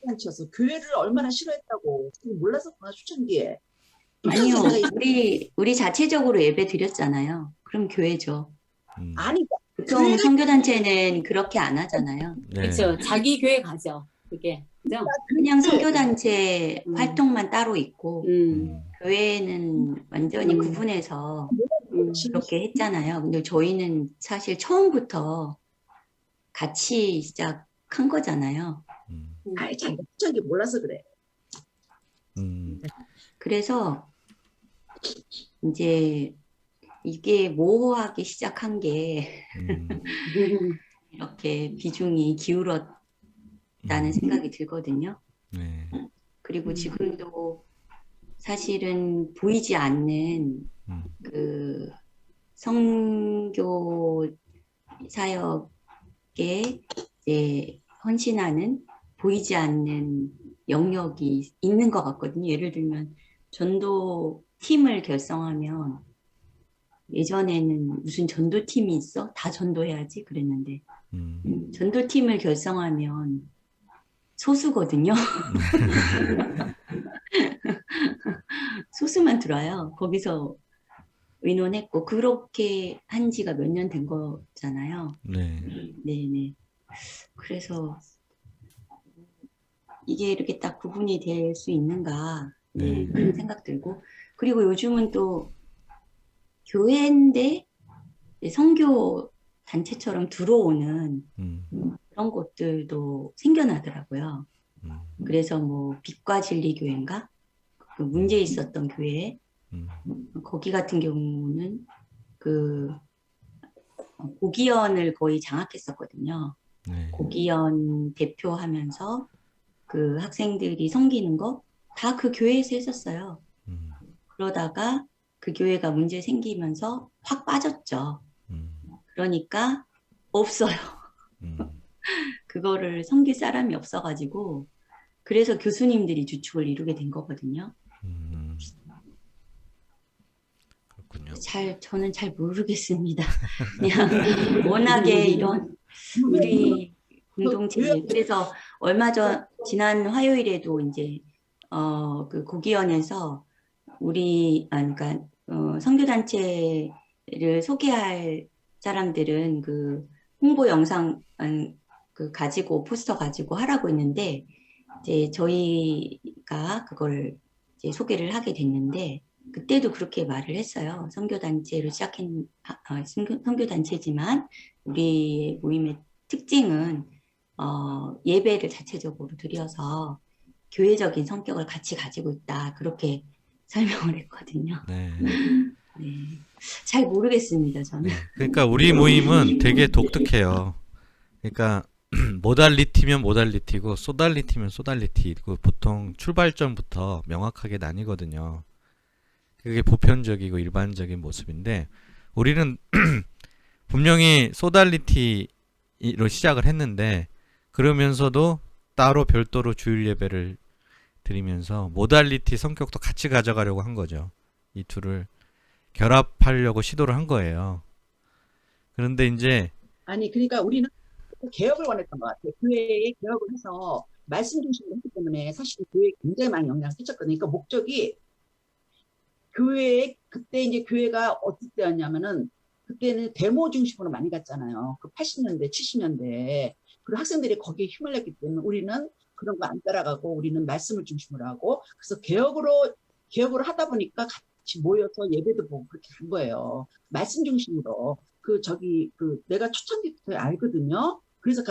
단체여서 교회를 얼마나 싫어했다고 몰랐었구나 초창기에. 아니요. 우리 자체적으로 예배 드렸잖아요. 그럼 교회죠. 아니 보통 선교단체는 그렇게 안 하잖아요. 네. 그렇죠. 자기 교회 가죠. 그게. 그죠? 그냥 선교단체 활동만 따로 있고 교회는 완전히 구분해서 그렇게 했잖아요. 근데 저희는 사실 처음부터 같이 시작한 거잖아요. 아이, 자기가 저기 몰라서 그래. 그래서 이제 이게 모호하게 시작한 게 이렇게 비중이 기울었다는 생각이 들거든요. 네. 그리고 지금도 사실은 보이지 않는 그 선교 사역에 이제 헌신하는 보이지 않는 영역이 있는 것 같거든요. 예를 들면 전도 팀을 결성하면 예전에는 무슨 전도 팀이 있어? 다 전도해야지 그랬는데 전도 팀을 결성하면 소수거든요. 소수만 들어와요. 거기서 의논했고 그렇게 한 지가 몇 년 된 거잖아요. 네. 네네. 그래서 이게 이렇게 딱 구분이 될 수 있는가 네, 그런 생각 들고 그리고 요즘은 또 교회인데 선교 단체처럼 들어오는 그런 곳들도 생겨나더라고요. 그래서 뭐 빛과 진리 교회인가 그 문제 있었던 교회 거기 같은 경우는 그 고기현을 거의 장악했었거든요. 네. 고기현 대표하면서 그 학생들이 섬기는 거 다 그 교회에서 했었어요. 그러다가 그 교회가 문제 생기면서 확 빠졌죠. 그러니까 없어요. 그거를 섬길 사람이 없어가지고 그래서 교수님들이 주축을 이루게 된 거거든요. 그렇군요. 저는 잘 모르겠습니다. 그냥 워낙에 이런 우리 공동체 그래서 얼마 전 지난 화요일에도 이제 그 고기원에서 우리 그러니까 선교 단체를 소개할 사람들은 그 홍보 영상 그 가지고 포스터 가지고 하라고 했는데 이제 저희가 그걸 이제 소개를 하게 됐는데 그때도 그렇게 말을 했어요. 선교 단체로 시작한 선교 단체지만 우리 모임의 특징은 예배를 자체적으로 드려서 교회적인 성격을 같이 가지고 있다. 그렇게 설명을 했거든요. 네. 네. 잘 모르겠습니다, 저는. 네. 그러니까 우리 모임은 되게 독특해요. 그러니까 모달리티면 모달리티고 소달리티면 소달리티고 보통 출발점부터 명확하게 나뉘거든요. 그게 보편적이고 일반적인 모습인데 우리는 분명히 소달리티로 시작을 했는데 그러면서도 따로 별도로 주일 예배를 드리면서 모달리티 성격도 같이 가져가려고 한 거죠. 이 둘을 결합하려고 시도를 한 거예요. 그런데 이제 아니 그러니까 우리는 개혁을 원했던 것 같아요. 교회에 개혁을 해서 말씀 중심으로 했기 때문에 사실 교회에 굉장히 많이 영향을 끼쳤거든요. 그러니까 목적이 교회에 그때 이제 교회가 어떤 때였냐면은 그때는 데모 중심으로 많이 갔잖아요. 그 80년대, 70년대. 그리고 학생들이 거기에 힘을 냈기 때문에 우리는 그런 거 안 따라가고 우리는 말씀을 중심으로 하고 그래서 개혁을 하다 보니까 같이 모여서 예배도 보고 그렇게 한 거예요. 말씀 중심으로. 내가 초창기부터 알거든요. 그래서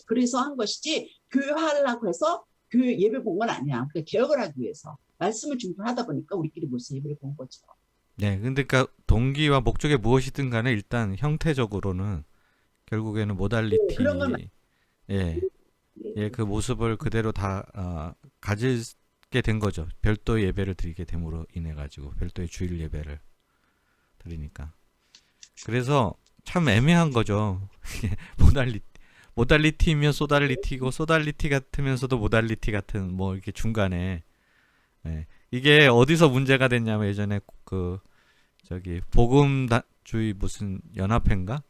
그래서 한 것이지 교회하려고 해서 교회 예배 본 건 아니야. 그러니까 개혁을 하기 위해서. 말씀을 중심으로 하다 보니까 우리끼리 모여서 예배를 본 거죠. 네, 근데 그러니까 동기와 목적이 무엇이든 간에 일단 형태적으로는 결국에는 모달리티 그런 건 그 모습을 그대로 다 가지게 된 거죠. 별도의 예배를 드리게 됨으로 인해 가지고 별도의 주일 예배를 드리니까. 그래서 참 애매한 거죠. 모달리티면 소달리티고 소달리티 같으면서도 모달리티 같은 뭐 이렇게 중간에 이게 어디서 문제가 됐냐면 예전에 그 복음주의 무슨 연합회인가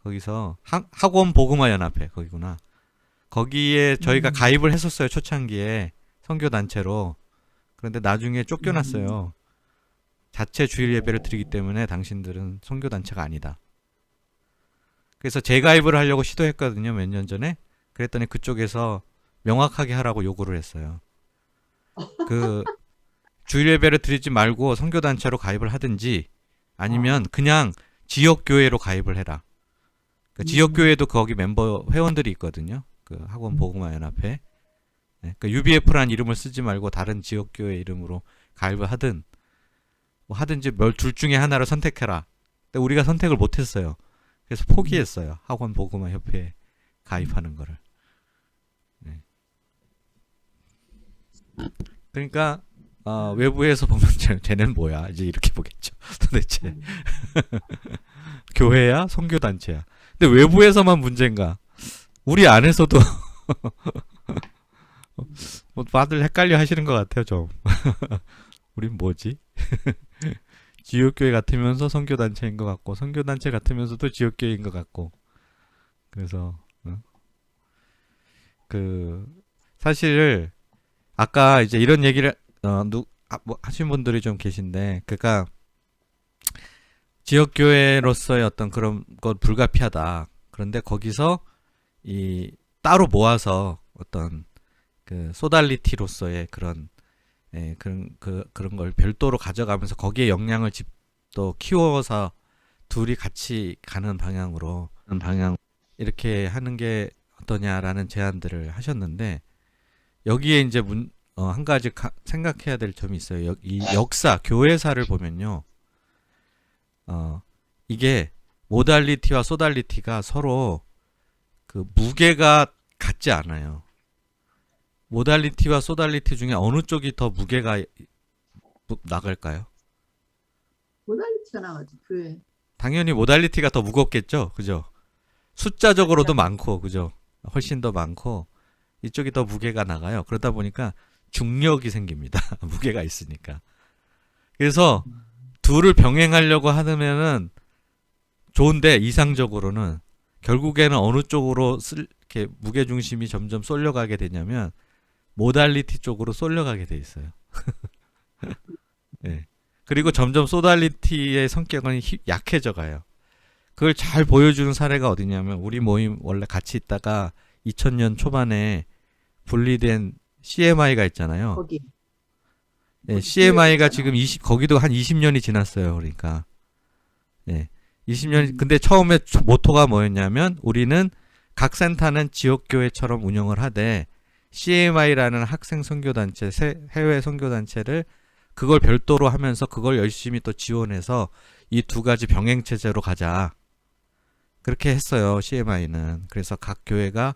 거기서 학원 복음화 연합회 거기구나. 거기에 저희가 가입을 했었어요. 초창기에 선교단체로. 그런데 나중에 쫓겨났어요. 자체 주일 예배를 드리기 때문에 당신들은 선교단체가 아니다. 그래서 재가입을 하려고 시도했거든요. 몇 년 전에. 그랬더니 그쪽에서 명확하게 하라고 요구를 했어요. 그 주일예배를 드리지 말고 선교단체로 가입을 하든지 아니면 그냥 지역교회로 가입을 해라. 그러니까 지역교회도 거기 member 회원들이 있거든요. 그 학원 복음화 연합회. 네, 그러니까 UBF라는 이름을 쓰지 말고 다른 지역교회 이름으로 가입을 하든 뭐 하든지 둘 중에 하나를 선택해라. 근데 우리가 선택을 못했어요. 그래서 포기했어요. 학원 복음화 협회에 가입하는 거를. 네. 그러니까 외부에서 보면 쟤는 뭐야 이제 이렇게 보겠죠. 도대체 교회야 선교단체야. 근데 외부에서만 문제인가? 우리 안에서도 뭐 다들 헷갈려 하시는 것 같아요 좀. 우린 뭐지? 지역교회 같으면서 선교단체인 것 같고 선교단체 같으면서도 지역교회인 것 같고. 그래서 그 사실 아까 이제 이런 얘기를 뭐 하신 분들이 좀 계신데, 그러니까 지역교회로서의 어떤 그런 것 불가피하다. 그런데 거기서 이 따로 모아서 어떤 그 소달리티로서의 그런 그런 걸 별도로 가져가면서 거기에 역량을 또 키워서 둘이 같이 가는 방향으로 이렇게 하는 게 어떠냐라는 제안들을 하셨는데, 여기에 이제 한 가지 생각해야 될 점이 있어요. 이 역사, 교회사를 보면요. 이게 모달리티와 소달리티가 서로 그 무게가 같지 않아요. 모달리티와 소달리티 중에 어느 쪽이 더 무게가 나갈까요? 모달리티가 나가지, 교회. 당연히 모달리티가 더 무겁겠죠. 그죠? 숫자적으로도 많고, 그죠? 훨씬 더 많고, 이쪽이 더 무게가 나가요. 그러다 보니까 중력이 생깁니다. 무게가 있으니까. 그래서 둘을 병행하려고 하면은 좋은데, 이상적으로는 결국에는 어느 쪽으로 이렇게 무게 중심이 점점 쏠려가게 되냐면 모달리티 쪽으로 쏠려가게 돼 있어요. 네. 그리고 점점 소달리티의 성격은 약해져 가요. 그걸 잘 보여주는 사례가 어디냐면, 우리 모임 원래 같이 있다가 2000년 초반에 분리된 CMI가 있잖아요. 거기. 네, CMI가 지금 거기도 한 20년이 지났어요. 그러니까. 네. 20년, 근데 처음에 모토가 뭐였냐면, 우리는 각 센터는 지역교회처럼 운영을 하되, CMI라는 학생 선교단체, 해외 선교단체를 그걸 별도로 하면서 그걸 열심히 또 지원해서 이 두 가지 병행체제로 가자. 그렇게 했어요, CMI는. 그래서 각 교회가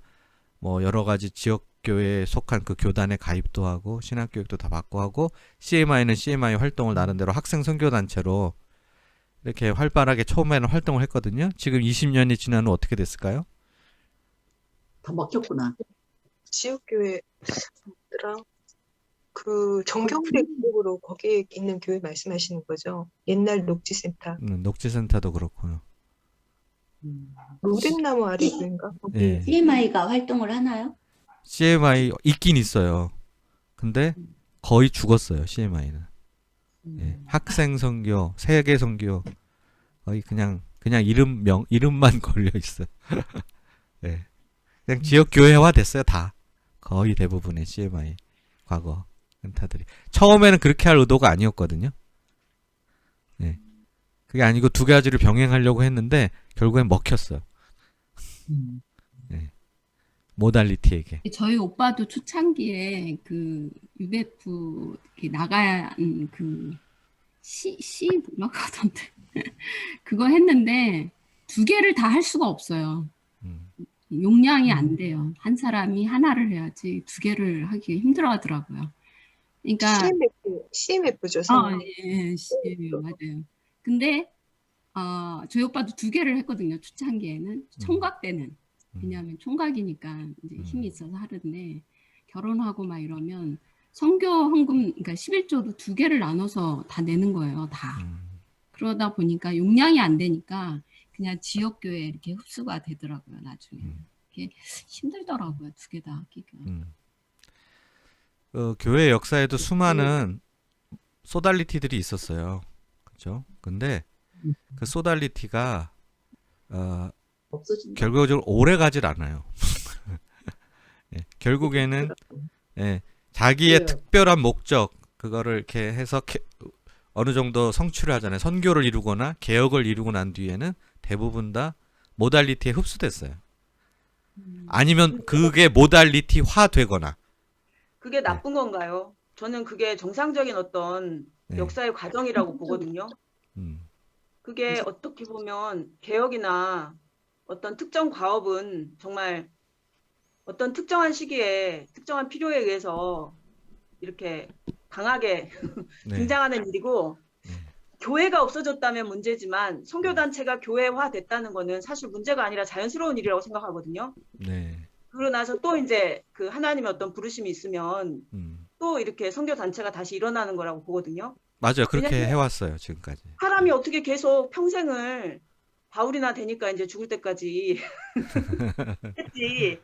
뭐 여러 가지 지역교회에 속한 그 교단에 가입도 하고, 신학교육도 다 받고 하고, CMI는 CMI 활동을 나름대로 학생 선교단체로 이렇게 활발하게 처음에는 활동을 했거든요. 지금 20년이 지난 후 어떻게 됐을까요? 다 먹혔구나. 지역교회랑 그 정경대 쪽으로 거기에 있는 교회 말씀하시는 거죠? 옛날 녹지센터. 녹지센터도 그렇고요. 로뎀나무 아래 교회인가? 예. CMI가 활동을 하나요? CMI 있긴 있어요. 근데 거의 죽었어요, CMI는. 예. 학생 선교, 세계 선교, 거의 그냥 이름만 걸려 있어요. 예. 그냥 지역 교회화 됐어요, 다. 거의 대부분의 CMI 과거 센터들이. 처음에는 그렇게 할 의도가 아니었거든요. 예. 그게 아니고 두 가지를 병행하려고 했는데 결국엔 먹혔어요. 예. 모달리티에게. 저희 오빠도 초창기에 그 UBF 나간 그 C 뭐라고 하던데 그거 했는데 두 개를 다 할 수가 없어요. 용량이 안 돼요. 한 사람이 하나를 해야지 두 개를 하기 힘들어하더라고요. 그러니까 CMF죠. 예, 맞아요. 근데 저희 오빠도 두 개를 했거든요. 초창기에는 총각 때는. 왜냐하면 총각이니까 이제 힘이 있어서 하는데, 결혼하고 막 이러면 선교 헌금, 그러니까 11조도 두 개를 나눠서 다 내는 거예요. 다. 그러다 보니까 용량이 안 되니까 그냥 지역교회에 이렇게 흡수가 되더라고요. 나중에. 이게 힘들더라고요. 두 개 다 하기가. 교회 역사에도 수많은 소달리티들이 있었어요. 그렇죠? 근데 그 소달리티가 결과적으로 오래 가질 않아요. 예, 결국에는 자기의 특별한 목적, 그거를 이렇게 해서 어느 정도 성취를 하잖아요. 선교를 이루거나 개혁을 이루고 난 뒤에는 대부분 다 모달리티에 흡수됐어요. 아니면 그게 모달리티화 되거나. 그게 나쁜 건가요? 저는 그게 정상적인 어떤 네. 역사의 과정이라고 보거든요. 음, 그게 어떻게 보면 개혁이나 어떤 특정 과업은 정말 어떤 특정한 시기에 특정한 필요에 의해서 이렇게 강하게 네. 등장하는 일이고 교회가 없어졌다면 문제지만 선교단체가 교회화 됐다는 거는 사실 문제가 아니라 자연스러운 일이라고 생각하거든요. 네. 그러고 나서 또 이제 그 하나님의 어떤 부르심이 있으면 음. 또 이렇게 선교단체가 다시 일어나는 거라고 보거든요. 맞아요. 그렇게 왜냐면 해왔어요. 지금까지. 사람이 어떻게 계속 평생을 바울이나 되니까 이제 죽을 때까지 했지.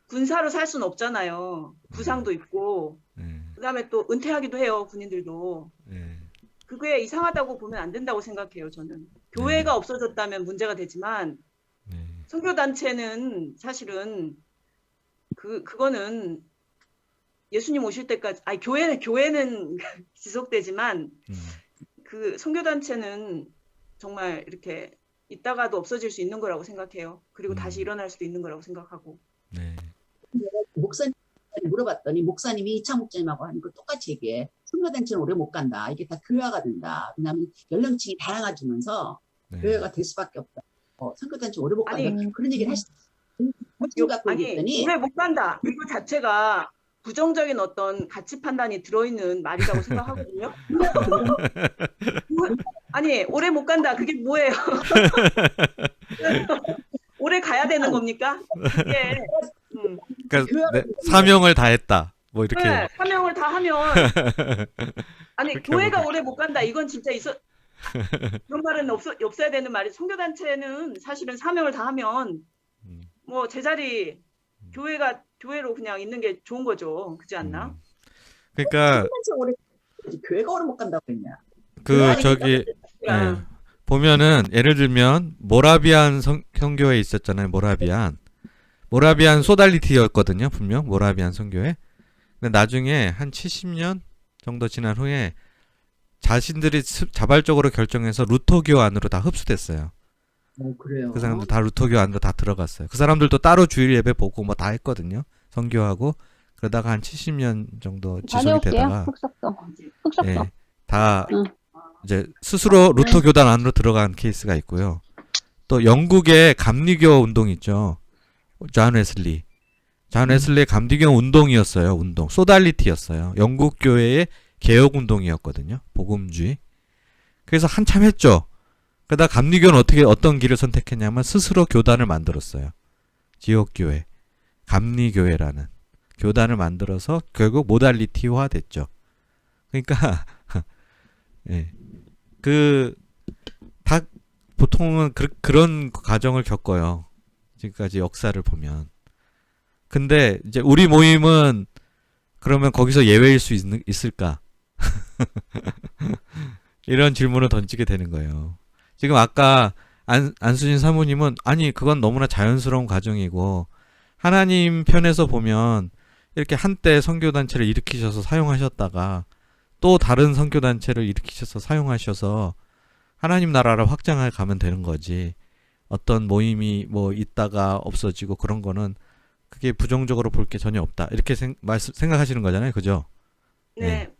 군사로 살 수는 없잖아요. 부상도 있고 네. 그다음에 또 은퇴하기도 해요. 군인들도. 네. 그게 이상하다고 보면 안 된다고 생각해요. 저는. 교회가 없어졌다면 문제가 되지만 네. 선교단체는 사실은 그거는 예수님 오실 때까지 아니 교회는 지속되지만 그 선교단체는 정말 이렇게 있다가도 없어질 수 있는 거라고 생각해요. 그리고 다시 일어날 수도 있는 거라고 생각하고. 네. 목사님 물어봤더니 목사님이 이창 목사님하고 하는 거 똑같이 얘기해. 선교단체는 오래 못 간다. 이게 다 교회화가 된다. 왜냐하면 연령층이 다양해지면서 네. 교회가 될 수밖에 없다. 선교단체 오래 못 간다. 아니, 그런 얘기를 하시더니 아니 오래 못 간다. 이거 자체가 부정적인 어떤 가치 판단이 들어있는 말이라고 생각하거든요. 아니 오래 못 간다. 그게 뭐예요? 오래 가야 되는 겁니까? 이게 그러니까 사명을 다했다. 뭐 이렇게. 네, 사명을 다 하면 아니 교회가 오래 못 간다. 이건 진짜 그런 말은 없어야 되는 말이. 선교단체는 사실은 사명을 다 하면 뭐 제자리 교회로 그냥 있는 게 좋은 거죠. 그렇지 않나? 그러니까 교회가 오래 못 간다고 했냐? 보면은 예를 들면 모라비안 선교회 있었잖아요. 모라비안 소달리티였거든요. 분명 모라비안 선교회. 근데 나중에 한 70년 정도 지난 후에 자신들이 자발적으로 결정해서 루터교 안으로 다 흡수됐어요. 그래요. 그 사람들 다 루터교 안으로 다 들어갔어요. 그 사람들도 따로 주일 예배 보고 뭐 다 했거든요. 선교하고. 그러다가 한 70년 정도 지속이 되다가 흑석도. 예, 다 이제 스스로 루터 교단 안으로 들어간 케이스가 있고요. 또 영국의 감리교 운동 있죠. 존 웨슬리의 감리교 운동이었어요. 소달리티였어요. 영국 교회의 개혁 운동이었거든요. 복음주의. 그래서 한참 했죠. 그러다 감리교는 어떤 길을 선택했냐면 스스로 교단을 만들었어요. 지역교회, 감리교회라는 교단을 만들어서 결국 모달리티화 됐죠. 그러니까 예. 다 보통은 그런 과정을 겪어요. 지금까지 역사를 보면. 근데 이제 우리 모임은 그러면 거기서 예외일 수 있을까? 이런 질문을 던지게 되는 거예요. 지금 아까 안수진 사모님은 아니 그건 너무나 자연스러운 과정이고 하나님 편에서 보면 이렇게 한때 선교단체를 일으키셔서 사용하셨다가 또 다른 선교단체를 일으키셔서 사용하셔서 하나님 나라를 확장해 가면 되는 거지. 어떤 모임이 뭐 있다가 없어지고 그런 거는 그게 부정적으로 볼 게 전혀 없다. 이렇게 생각하시는 거잖아요. 그죠? 네.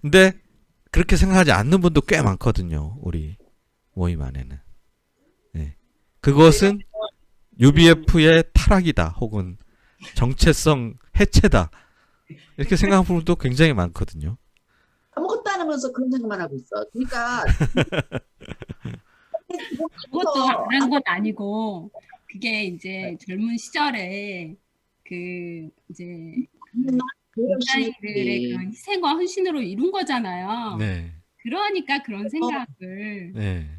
근데 그렇게 생각하지 않는 분도 꽤 많거든요. 우리 모임 안에는. 네. 그것은 UBF의 타락이다. 혹은 정체성 해체다. 이렇게 생각하는 분도 굉장히 많거든요. 아무것도 안 하면서 그런 생각만 하고 있어. 그러니까 그것도 안 한 건 아니고 그게 이제 젊은 시절에 그 이제 목사님들의 그런 희생과 헌신으로 이룬 거잖아요. 네. 그러니까 그런 생각을 네.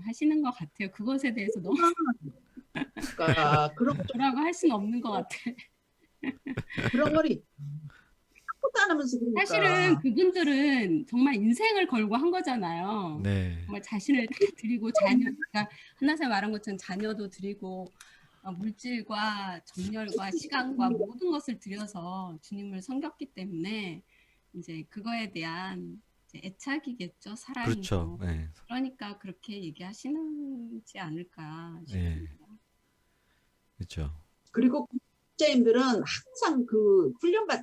하시는 것 같아요. 그것에 대해서 너무 그러니까 그런 뭐라고 할 수는 없는 것 같아. 그런 거리 아무것도 안 하면서 그러니까. 사실은 그분들은 정말 인생을 걸고 한 거잖아요. 네. 정말 자신을 다 드리고 그러니까 한나사 말한 것처럼 자녀도 드리고 물질과 정열과 시간과 모든 것을 들여서 주님을 섬겼기 때문에 이제 그거에 대한 이제 애착이겠죠, 그렇죠. 사랑이고. 예. 그러니까 그렇게 얘기하시는지 않을까 예. 싶습니다. 그렇죠. 그리고 목자님들은 항상 그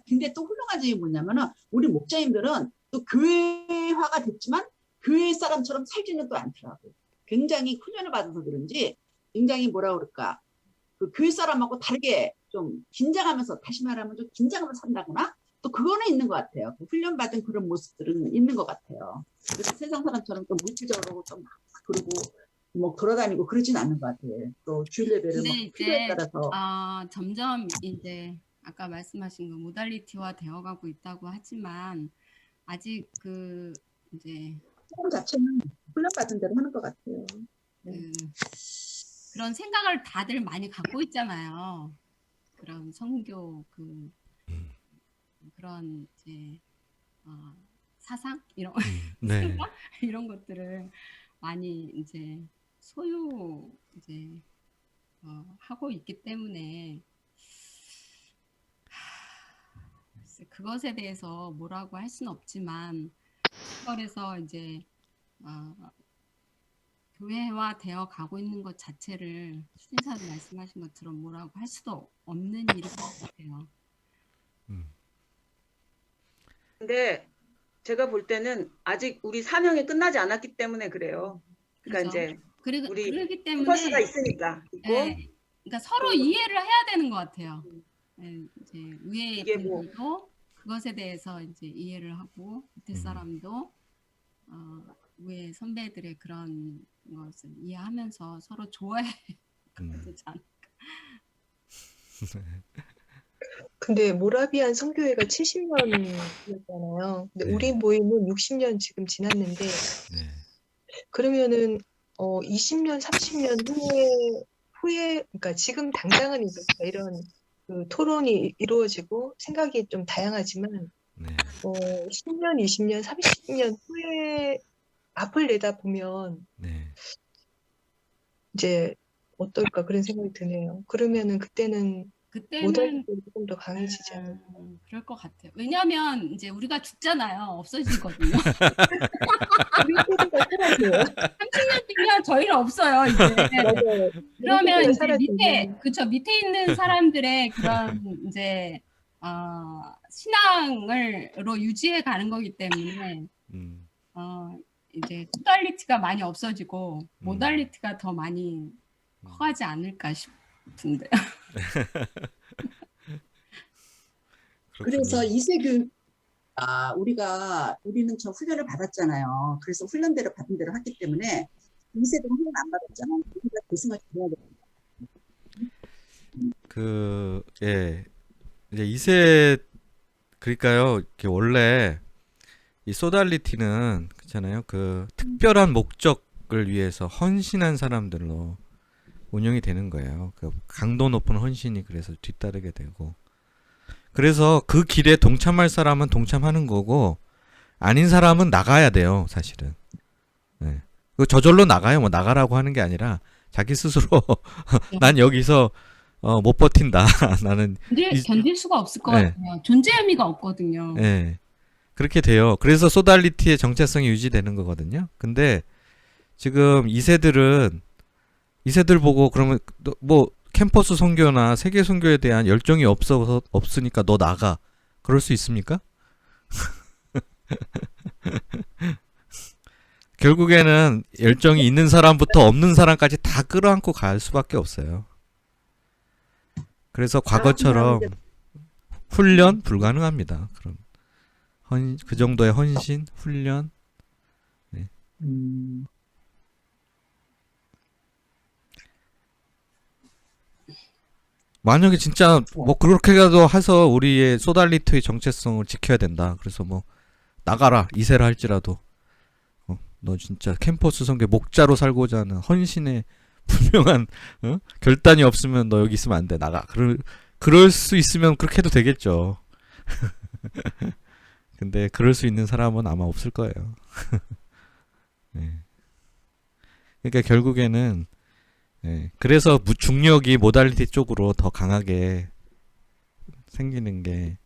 근데 또 훌륭한 점이 뭐냐면은 우리 목자님들은 또 교회화가 됐지만 교회 사람처럼 살지는 또 않더라고. 굉장히 훈련을 받아서 그런지 굉장히 뭐라 그럴까 그 교회 사람하고 다르게 좀 긴장하면서 다시 말하면 좀 긴장하면서 산다거나 또 그거는 있는 것 같아요. 그 훈련받은 그런 모습들은 있는 것 같아요. 그래서 세상 사람처럼 또 물질적으로 좀 막 그러고 뭐 돌아다니고 그러진 않는 것 같아요. 또 주일 예배를 근데 뭐 이제 필요에 따라서 점점 이제 아까 말씀하신 그 모달리티화 되어가고 있다고 하지만 아직 그 이제 사람 자체는 훈련받은 대로 하는 것 같아요. 그런 생각을 다들 많이 갖고 있잖아요. 그런 선교 그런 이제 사상 이런 네. 생각 이런 것들을 많이 이제 소유 이제 하고 있기 때문에 글쎄, 그것에 대해서 뭐라고 할 수는 없지만 그래서 이제 교회화 되어 가고 있는 것 자체를 수진사도 말씀하신 것처럼 뭐라고 할 수도 없는 일인 것 같아요. 근데 제가 볼 때는 아직 우리 사명이 끝나지 않았기 때문에 그래요. 그러니까 그죠? 이제 우리 그러기 캠퍼스가 때문에 있으니까 있고 그러니까 서로 이해를 해야 되는 것 같아요. 이제 위에 이게 뭐 분들도 그것에 대해서 이제 이해를 하고 밑에 사람도 위에 선배들의 그런 것을 이해하면서 서로 좋아해 되지 않을까. 근데 모라비안 선교회가 70년이었잖아요. 근데 네. 우리 모임은 60년 지금 지났는데 네. 그러면은 20년, 30년 후에 그러니까 지금 당장은 이제 이런 그 토론이 이루어지고 생각이 좀 다양하지만 네. 10년, 20년, 30년 후에 앞을 내다보면 네. 이제 어떨까 그런 생각이 드네요. 그러면은 그때는 모달리티가 조금 더 강해지지 않을까. 그럴 것 같아요. 왜냐하면 이제 우리가 죽잖아요. 없어지거든요. 우리 세대가 사라져요. 30년 뒤면 저희는 없어요. 이제. 맞아요. 그러면 우리 이제 세대가 밑에 있는 사람들의 그런 이제 신앙으로 유지해 가는 거기 때문에 이제 토달리티가 많이 없어지고 모달리티가 더 많이 커가지 않을까 싶은데. 그래서 이세 교육 우리는 저 훈련을 받았잖아요. 그래서 훈련대로 받은 대로 했기 때문에 이세도 훈련 안 받았잖아요. 우리가 계승을 해야 돼요. 예. 이제 2세 그러니까요. 이렇게 원래 이 소달리티는 그렇잖아요. 그 특별한 목적을 위해서 헌신한 사람들로 운영이 되는 거예요. 그 강도 높은 헌신이 그래서 뒤따르게 되고. 그래서 그 길에 동참할 사람은 동참하는 거고 아닌 사람은 나가야 돼요, 사실은. 네. 그 저절로 나가요. 뭐 나가라고 하는 게 아니라 자기 스스로 난 여기서 못 버틴다. 나는 견딜 수가 없을 것 네. 같아요. 존재 의미가 없거든요. 네. 그렇게 돼요. 그래서 소달리티의 정체성이 유지되는 거거든요. 근데 지금 2세들 보고 그러면 뭐 캠퍼스 선교나 세계 선교에 대한 열정이 없으니까 너 나가. 그럴 수 있습니까? 결국에는 열정이 있는 사람부터 없는 사람까지 다 끌어안고 갈 수밖에 없어요. 그래서 과거처럼 훈련 불가능합니다. 그럼 그 정도의 헌신, 훈련. 네. 만약에 진짜 뭐 그렇게라도 해서 우리의 소달리티의 정체성을 지켜야 된다. 그래서 뭐 나가라 2세라 할지라도 너 진짜 캠퍼스 선교 목자로 살고자 하는 헌신의 분명한 결단이 없으면 너 여기 있으면 안 돼. 나가. 그럴 수 있으면 그렇게 해도 되겠죠. 근데 그럴 수 있는 사람은 아마 없을 거예요. 네. 그러니까 결국에는 그래서 중력이 모달리티 쪽으로 더 강하게 생기는 게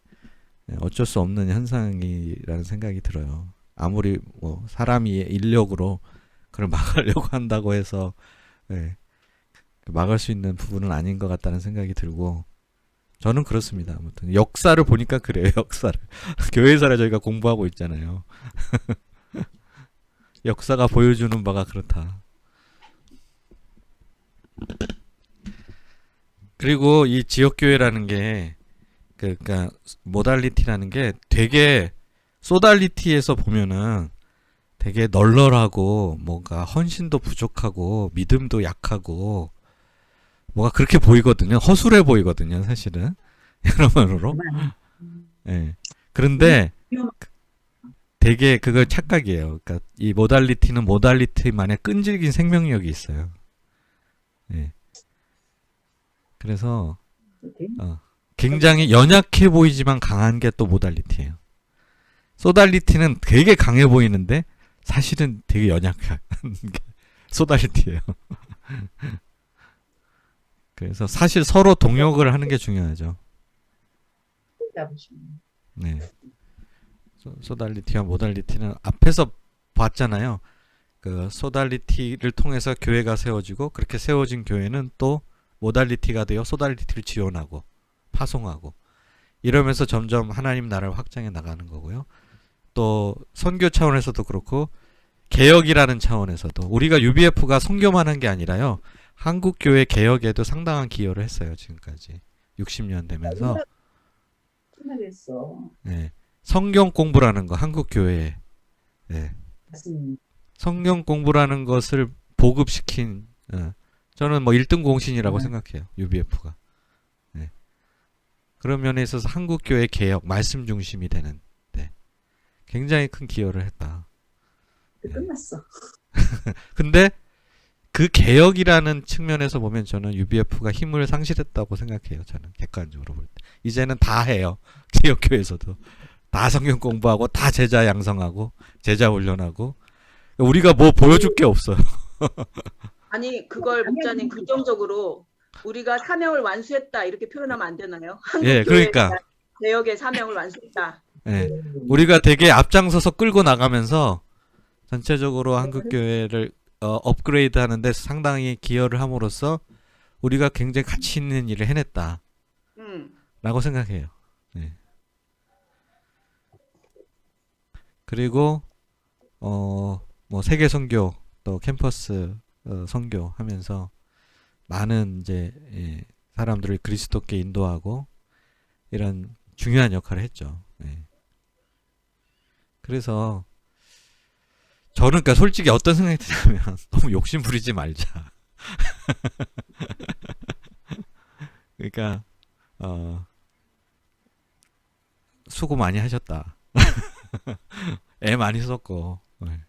어쩔 수 없는 현상이라는 생각이 들어요. 아무리 뭐 사람이 인력으로 그걸 막으려고 한다고 해서 예, 막을 수 있는 부분은 아닌 것 같다는 생각이 들고 저는 그렇습니다. 아무튼 역사를 보니까 그래요. 역사를 교회사를 저희가 공부하고 있잖아요. 역사가 보여주는 바가 그렇다. 그리고 이 지역교회라는 게 그러니까 모달리티라는 게 되게 소달리티에서 보면은 되게 널널하고 뭔가 헌신도 부족하고 믿음도 약하고 뭐가 그렇게 보이거든요. 허술해 보이거든요. 사실은 여러모로. 예. 그런데 되게 그거 착각이에요. 그러니까 이 모달리티는 모달리티만의 끈질긴 생명력이 있어요. 예. 그래서 굉장히 연약해 보이지만 강한 게 또 모달리티예요. 소달리티는 되게 강해 보이는데 사실은 되게 연약한 게 소달리티예요. 그래서 사실 서로 동역을 하는 게 중요하죠. 네. 소달리티와 모달리티는 앞에서 봤잖아요. 그 소달리티를 통해서 교회가 세워지고 그렇게 세워진 교회는 또 모달리티가 되어 소달리티를 지원하고 파송하고 이러면서 점점 하나님 나라를 확장해 나가는 거고요. 또 선교 차원에서도 그렇고 개혁이라는 차원에서도 우리가 UBF가 선교만 한 게 아니라요. 한국 교회 개혁에도 상당한 기여를 했어요. 지금까지 60년 되면서 네. 성경 공부라는 거 한국 교회에 네. 성경 공부라는 것을 보급시킨 저는 뭐 1등 공신이라고 생각해요. UBF가. 네. 그런 면에 있어서 한국 교회 개혁, 말씀 중심이 되는 굉장히 큰 기여를 했다. 끝났어. 근데 그 개혁이라는 측면에서 보면 저는 UBF가 힘을 상실했다고 생각해요. 저는 객관적으로 볼 때. 이제는 다 해요. 지역교회에서도. 다 성경 공부하고 다 제자 양성하고 제자 훈련하고 우리가 뭐 보여줄 게 없어요. 아니 그걸 목사님 긍정적으로 우리가 사명을 완수했다 이렇게 표현하면 안 되나요? 예, 그러니까 개혁의 사명을 완수했다. 예, 우리가 되게 앞장서서 끌고 나가면서 전체적으로 한국 교회를 업그레이드 하는데 상당히 기여를 함으로써 우리가 굉장히 가치 있는 일을 해냈다. 라고 생각해요. 네. 그리고 뭐 세계 선교 또 캠퍼스 선교 하면서 많은 이제 사람들을 그리스도께 인도하고 이런 중요한 역할을 했죠. 네. 그래서 저는 그러니까 솔직히 어떤 생각이 드냐면 너무 욕심 부리지 말자. 그러니까 수고 많이 하셨다. 애 많이 썼고. 네.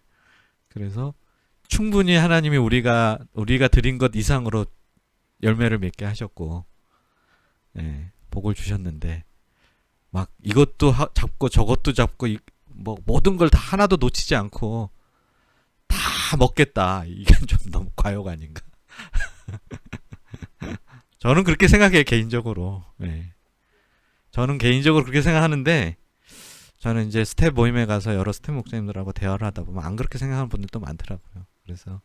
그래서 충분히 하나님이 우리가 드린 것 이상으로 열매를 맺게 하셨고, 네, 복을 주셨는데 막 이것도 잡고 저것도 잡고 뭐 모든 걸 다 하나도 놓치지 않고 다 먹겠다. 이게 좀 너무 과욕 아닌가? 저는 그렇게 생각해요, 개인적으로. 네. 저는 개인적으로 그렇게 생각하는데 저는 이제 스텝 모임에 가서 여러 스텝 목사님들하고 대화를 하다 보면 안 그렇게 생각하는 분들도 많더라고요. 그래서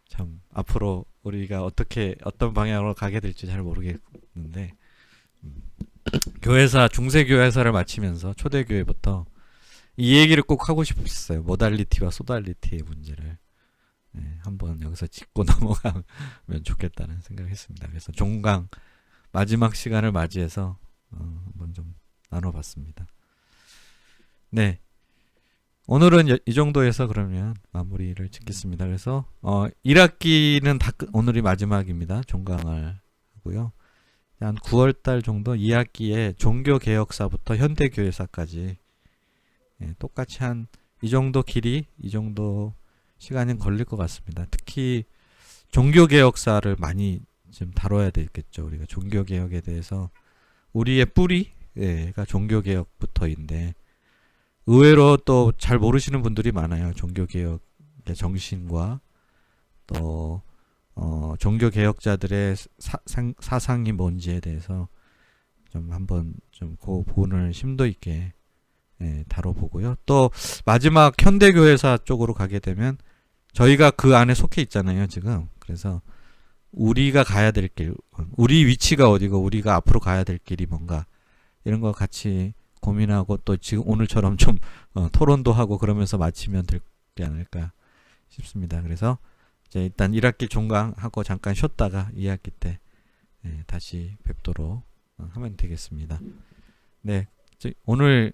참 앞으로 우리가 어떤 방향으로 가게 될지 잘 모르겠는데 교회사 중세교회사를 마치면서 초대교회부터 이 얘기를 꼭 하고 싶었어요. 모달리티와 소달리티의 문제를 한번 여기서 짚고 넘어가면 좋겠다는 생각을 했습니다. 그래서 종강 마지막 시간을 맞이해서 한번 좀 나눠봤습니다. 네, 오늘은 이 정도에서 그러면 마무리를 짓겠습니다. 그래서 1학기는 오늘이 마지막입니다. 종강을 하고요. 한 9월달 정도 2학기에 종교개혁사부터 현대교회사까지 똑같이 한 이 정도 길이, 이 정도 시간은 걸릴 것 같습니다. 특히 종교개혁사를 많이 좀 다뤄야 되겠죠. 우리가 종교개혁에 대해서 우리의 뿌리가 종교개혁부터인데 의외로 또 잘 모르시는 분들이 많아요. 종교개혁의 정신과 또 종교개혁자들의 사상이 뭔지에 대해서 좀 한번 좀 그 부분을 심도 있게 다뤄보고요. 또 마지막 현대교회사 쪽으로 가게 되면 저희가 그 안에 속해 있잖아요, 지금. 그래서 우리가 가야 될 길, 우리 위치가 어디고 우리가 앞으로 가야 될 길이 뭔가 이런 거 같이 고민하고 또 지금 오늘처럼 좀 토론도 하고 그러면서 마치면 되지 않을까 싶습니다. 그래서 이제 일단 1학기 종강하고 잠깐 쉬었다가 2학기 때 다시 뵙도록 하면 되겠습니다. 네, 오늘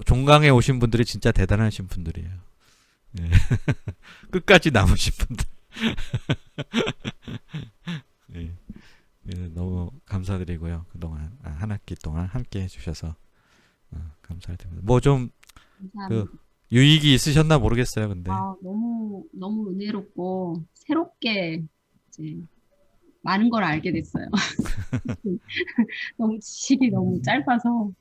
종강에 오신 분들이 진짜 대단하신 분들이에요. 네. 끝까지 남으신 분들. 네. 너무 감사드리고요. 그동안 한 학기 동안 함께 해주셔서 감사드립니다. 뭐 좀 그 유익이 있으셨나 모르겠어요. 근데 너무 은혜롭고 새롭게 이제 많은 걸 알게 됐어요. 너무 지식이 너무 짧아서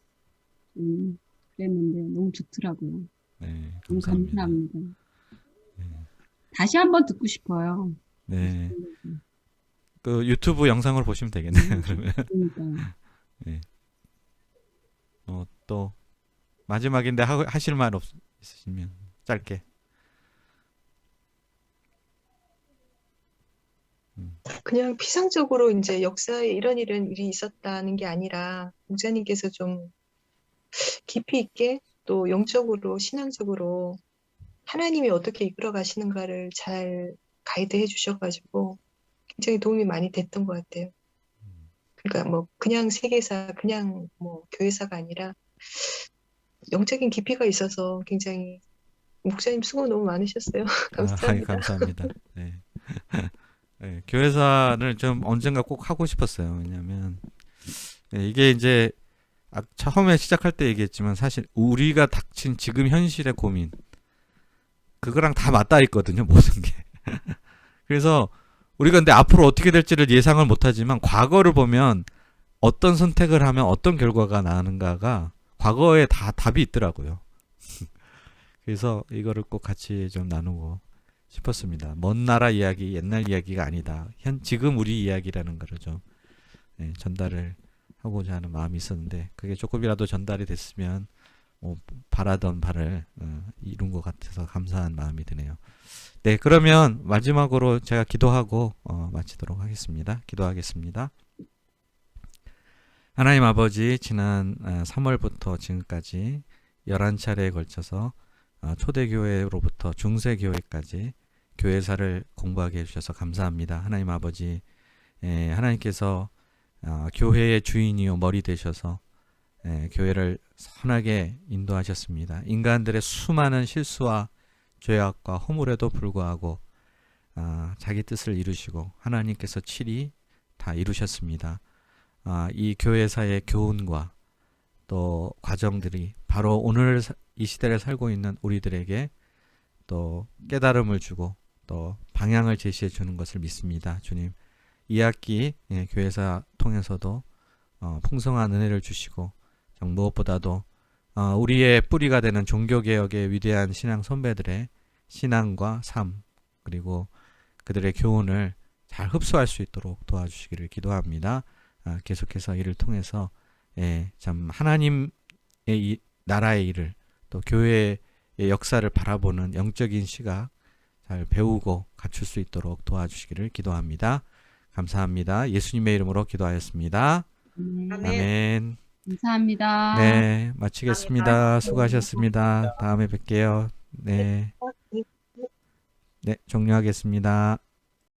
그랬는데 너무 좋더라고요. 네, 너무 감사합니다. 감사합니다. 네. 다시 한번 듣고 싶어요. 네. 그 유튜브 영상을 보시면 되겠네요. 그러면. 그러니까. 네. 또 마지막인데 하실 말 있으시면 짧게. 그냥 피상적으로 이제 역사에 이런 일이 있었다는 게 아니라 목사님께서 좀 깊이 있게 또 영적으로 신앙적으로 하나님이 어떻게 이끌어 가시는가를 잘 가이드해 주셔가지고 굉장히 도움이 많이 됐던 것 같아요. 그러니까 뭐 그냥 세계사, 그냥 뭐 교회사가 아니라 영적인 깊이가 있어서 굉장히 목사님 수고 너무 많으셨어요. 감사합니다. 감사합니다. 네. 네, 교회사를 좀 언젠가 꼭 하고 싶었어요. 왜냐하면 이게 이제 처음에 시작할 때 얘기했지만 사실 우리가 닥친 지금 현실의 고민 그거랑 다 맞닿아 있거든요. 모든 게. 그래서 우리가 근데 앞으로 어떻게 될지를 예상을 못하지만 과거를 보면 어떤 선택을 하면 어떤 결과가 나는가가 과거에 다 답이 있더라고요. 그래서 이거를 꼭 같이 좀 나누고 싶었습니다. 먼 나라 이야기, 옛날 이야기가 아니다. 지금 우리 이야기라는 거를 좀 전달을 하고자 하는 마음이 있었는데 그게 조금이라도 전달이 됐으면 바라던 바를 이룬 것 같아서 감사한 마음이 드네요. 네, 그러면 마지막으로 제가 기도하고 마치도록 하겠습니다. 기도하겠습니다. 하나님 아버지, 지난 3월부터 지금까지 11차례에 걸쳐서 초대교회로부터 중세교회까지 교회사를 공부하게 해주셔서 감사합니다. 하나님 아버지, 하나님께서 교회의 주인이요 머리 되셔서 교회를 선하게 인도하셨습니다. 인간들의 수많은 실수와 죄악과 허물에도 불구하고 자기 뜻을 이루시고 하나님께서 칠이 다 이루셨습니다. 이 교회사의 교훈과 또 과정들이 바로 오늘 이 시대를 살고 있는 우리들에게 또 깨달음을 주고 또 방향을 제시해 주는 것을 믿습니다. 주님, 이 학기 교회사 통해서도 풍성한 은혜를 주시고 무엇보다도 우리의 뿌리가 되는 종교개혁의 위대한 신앙 선배들의 신앙과 삶 그리고 그들의 교훈을 잘 흡수할 수 있도록 도와주시기를 기도합니다. 계속해서 이를 통해서 참 하나님의 나라의 일을 또 교회의 역사를 바라보는 영적인 시각 잘 배우고 갖출 수 있도록 도와주시기를 기도합니다. 감사합니다. 예수님의 이름으로 기도하였습니다. 아멘. 감사합니다. 네, 마치겠습니다. 수고하셨습니다. 다음에 뵐게요. 네. 네, 종료하겠습니다.